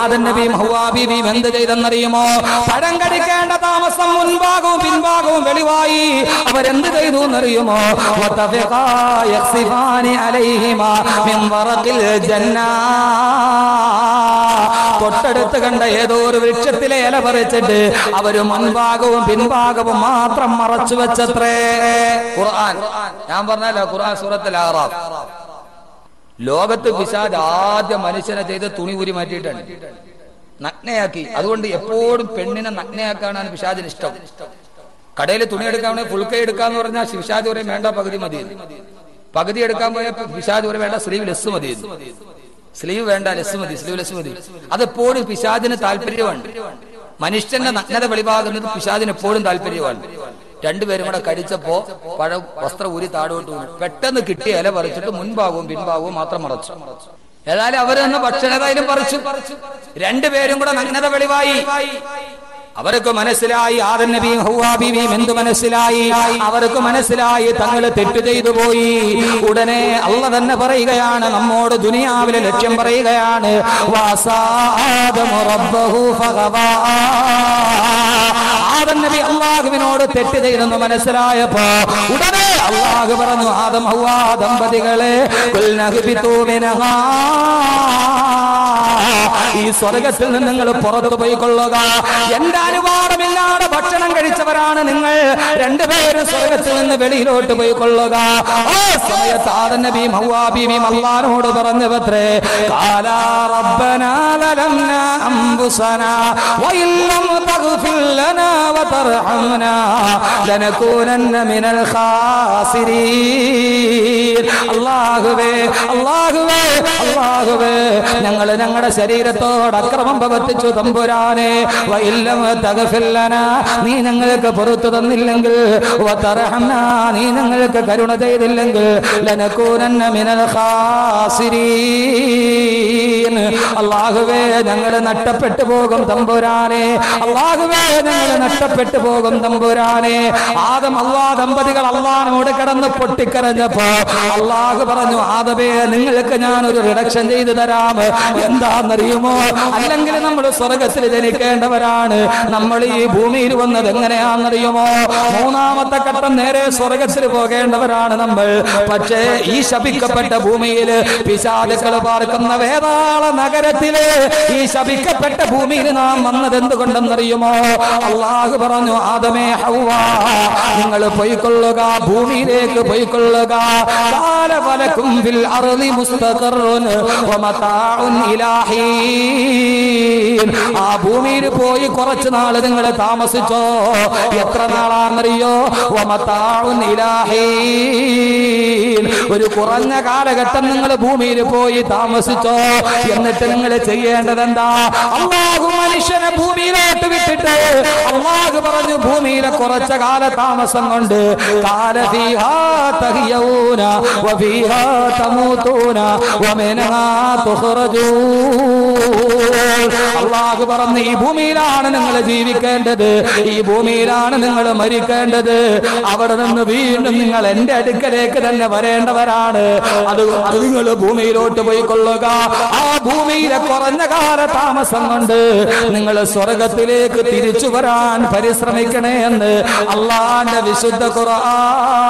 ആദം നബിയും ഹവ്വാ ബീവിയും എന്ത് ചെയ്തെന്നറിയുമോ? പഴം കടിക്കേണ്ട താമസം മുൻഭാഗവും പിൻഭാഗവും വെളിവായി. അവരെന്ത് ചെയ്തു എന്നറിയുമോ? തൊട്ടടുത്ത് കണ്ട ഏതോ ഒരു വൃക്ഷത്തിലെ ഇല പറിച്ചിട്ട് അവര് മുൻഭാഗവും പിൻഭാഗവും മാത്രം മറച്ചു വെച്ചത്രേ. ഖുർആൻ, ഞാൻ പറഞ്ഞല്ലോ, ഖുർആൻ സൂറത്തുൽ അഅറാഫ്. ലോകത്ത് പിശാച് ആദ്യം മനുഷ്യനെ ചെയ്ത് തുണി ഊരി മാറ്റിയിട്ടാണ്, നഗ്നയാക്കി. അതുകൊണ്ട് എപ്പോഴും പെണ്ണിനെ നഗ്നയാക്കാനാണ് പിശാചിന് ഇഷ്ടം. കടയിൽ തുണി എടുക്കാൻ ഫുൾ കൈ എടുക്കാന്ന് പറഞ്ഞാൽ പിശാച് പറയും വേണ്ട, പകുതി മതി. പകുതി എടുക്കാൻ പോയ പിശാച് പറയും വേണ്ട, സ്ലീവ് ലെസ് മതി. സ്ലീവ് വേണ്ട, ലെസ് മതി, സ്ലീവ് ലെസ് മതി. അതെപ്പോഴും പിശാചിന് താല്പര്യമാണ്. മനുഷ്യന്റെ നഗ്നത വെളിവാകുന്നത് പിശാചിന് എപ്പോഴും താല്പര്യമാണ്. രണ്ടുപേരും കൂടെ കടിച്ചപ്പോ പഴം വസ്ത്രം ഊരി താഴോട്ട് വീണു. പെട്ടെന്ന് കിട്ടിയ ഇല പറിച്ചിട്ട് മുൻഭാഗവും പിൻഭാഗവും മാത്രം മറച്ചു. ഏതായാലും അവര് തന്നെ ഭക്ഷണതായാലും പറിച്ചു. രണ്ടുപേരും കൂടെ നഗ്നത വെളിവായി. അവർക്ക് മനസ്സിലായി, ആദം നബിയും ഹവ്വാ ബീവിയും എന്ത് മനസ്സിലായി? അവർക്ക് മനസ്സിലായി തങ്ങൾ തെറ്റ് ചെയ്തു പോയി. ഉടനെ അല്ലാഹ് തന്നെ പറയുകയാണ്, നമ്മോട് ദുനിയാവിലെ ലക്ഷ്യം പറയുകയാണ്. ആദം നബി അല്ലാഹുവിനോട് തെറ്റ് ചെയ്തെന്ന് മനസ്സിലായപ്പോ ഉടനെ അല്ലാഹു പറഞ്ഞു, ആദം ഹവ്വാ ദമ്പതികളെ, ഈ സ്വർഗത്തിൽ നിന്ന് നിങ്ങൾ പുറത്തു പോയിക്കൊള്ളുക. എന്റെ അനുവാദമില്ലാതെ ഭക്ഷണം കഴിച്ചവരാണ് നിങ്ങൾ. രണ്ടുപേരും സ്വർഗത്തിൽ നിന്ന് വെളിയിലോട്ട് പോയിക്കൊള്ളുക. ആ സമയത്ത് ആദം നബിയും ഹവ്വാ ബീവിയും അല്ലാഹുവോട് പറഞ്ഞവത്രേ, ഖാലാ റബ്ബനാ ലലംനാ അൻഫുസനാ വഇല്ലം തഗ്ഫിർ ലനാ വതർഹംനാ ലനകൂനന്ന മിനൽ ഖാസിരീൻ. ഖാസിരീൻ. അല്ലാഹുവേ അല്ലാഹുവേ അല്ലാഹുവേ, ഞങ്ങൾ ഞങ്ങളുടെ ശരീരത്തോട് അക്രമം പ്രവർത്തിച്ചു തമ്പുരാനെ. വഇല്ലം തഗ്ഫിർ ലനാ, നീ ഞങ്ങൾക്ക് പുറത്തു തന്നില്ലെങ്കിൽ, വതർഹംനാ, നീ ഞങ്ങൾക്ക് കരുണ ചെയ്തില്ലെങ്കിൽ, ലനകൂനന്ന മിനൽ ഖാസിരീൻ. അല്ലാഹുവേ, ഞങ്ങൾ നഷ്ടപ്പെട്ടു പോകും തമ്പുരാനെ. അല്ലാഹുവേ, ഞങ്ങൾ നഷ്ടപ്പെട്ടു പോകും തമ്പുരാനെ. ആദം ഹവ്വാ ദമ്പതികൾ അല്ലാഹുവോട് കിടന്ന് പൊട്ടിക്കരഞ്ഞപ്പോ അല്ലാഹു പറഞ്ഞു, ആദമേ, നിങ്ങൾക്ക് ഞാനൊരു റിഡക്ഷൻ ചെയ്തു തരാം. എന്താണെന്നറിയുമോ? അല്ലെങ്കിൽ നമ്മൾ സ്വർഗത്തിൽ ജനിക്കേണ്ടവരാണ്. നമ്മൾ ഈ ഭൂമിയിൽ വന്നത് എങ്ങനെയാണെന്നറിയുമോ? മൂന്നാമത്തെ ഘട്ടം നേരെ സ്വർഗത്തിൽ പോകേണ്ടവരാണ് നമ്മൾ. പക്ഷേ ഈ ശപിക്കപ്പെട്ട ഭൂമിയിൽ, പിശാചുക്കൾ പാർക്കുന്ന വേതാള നഗരത്തില്, ഈ ശപിക്കപ്പെട്ട ഭൂമിയിൽ നാം വന്നത് എന്തുകൊണ്ടെന്നറിയുമോ? അല്ലാഹു പറഞ്ഞു, ആദമേ, ഹവ്വാ, നിങ്ങൾ പൊയ്ക്കൊള്ളുക, ഭൂമിയിലേക്ക് പൊയ്ക്കൊള്ളുക. ഖാല വലക്കും ഫിൽ അർളി മുസ്തഖറുൻ വമതാഉൻ ഇലാ ഹീൻ. ആ ഭൂമിയിൽ പോയി കുറച്ച് നാൾ നിങ്ങൾ താമസിച്ചോ. എത്ര നാളാണെന്നറിയോ? വമതാഉൻ ഇലാ ഹീൻ. ഒരു കുറഞ്ഞ കാലഘട്ടം നിങ്ങൾ ഭൂമിയിൽ പോയി താമസിച്ചോ. എന്നിട്ട് നിങ്ങൾ ചെയ്യേണ്ടത് എന്താ? അല്ലാഹു മനുഷ്യനെ ഭൂമിയിലോട്ട് വിട്ടിട്ട് അല്ലാഹു പറഞ്ഞു, ഭൂമിയിലെ കുറച്ച കാല താമസം കൊണ്ട് കാല ഫീഹാ തഹ്യഊന വഫീഹാ തമൂതൂന വമിൻഹാ തുഖ്റജൂൻ. അല്ലാഹു പറഞ്ഞു, ഈ ഭൂമിയിലാണ് നിങ്ങൾ ജീവിക്കേണ്ടത്, ഈ ഭൂമിയിലാണ് നിങ്ങൾ മരിക്കേണ്ടത്. അവിടെ നിന്ന് വീണ്ടും നിങ്ങൾ എന്റെ അടുക്കലേക്ക് തന്നെ വരേണ്ടവരാണ്. അത് നിങ്ങൾ ഭൂമിയിലോട്ട് പോയിക്കൊള്ളുക. ആ ഭൂമിയിലെ കുറഞ്ഞ കാല താമസം കൊണ്ട് നിങ്ങൾ സ്വർഗത്തിലേക്ക് തിരിച്ചു വരാൻ പരിശ്രമിക്കണേ എന്ന് അല്ലാഹുവിന്റെ വിശുദ്ധ ഖുർആൻ.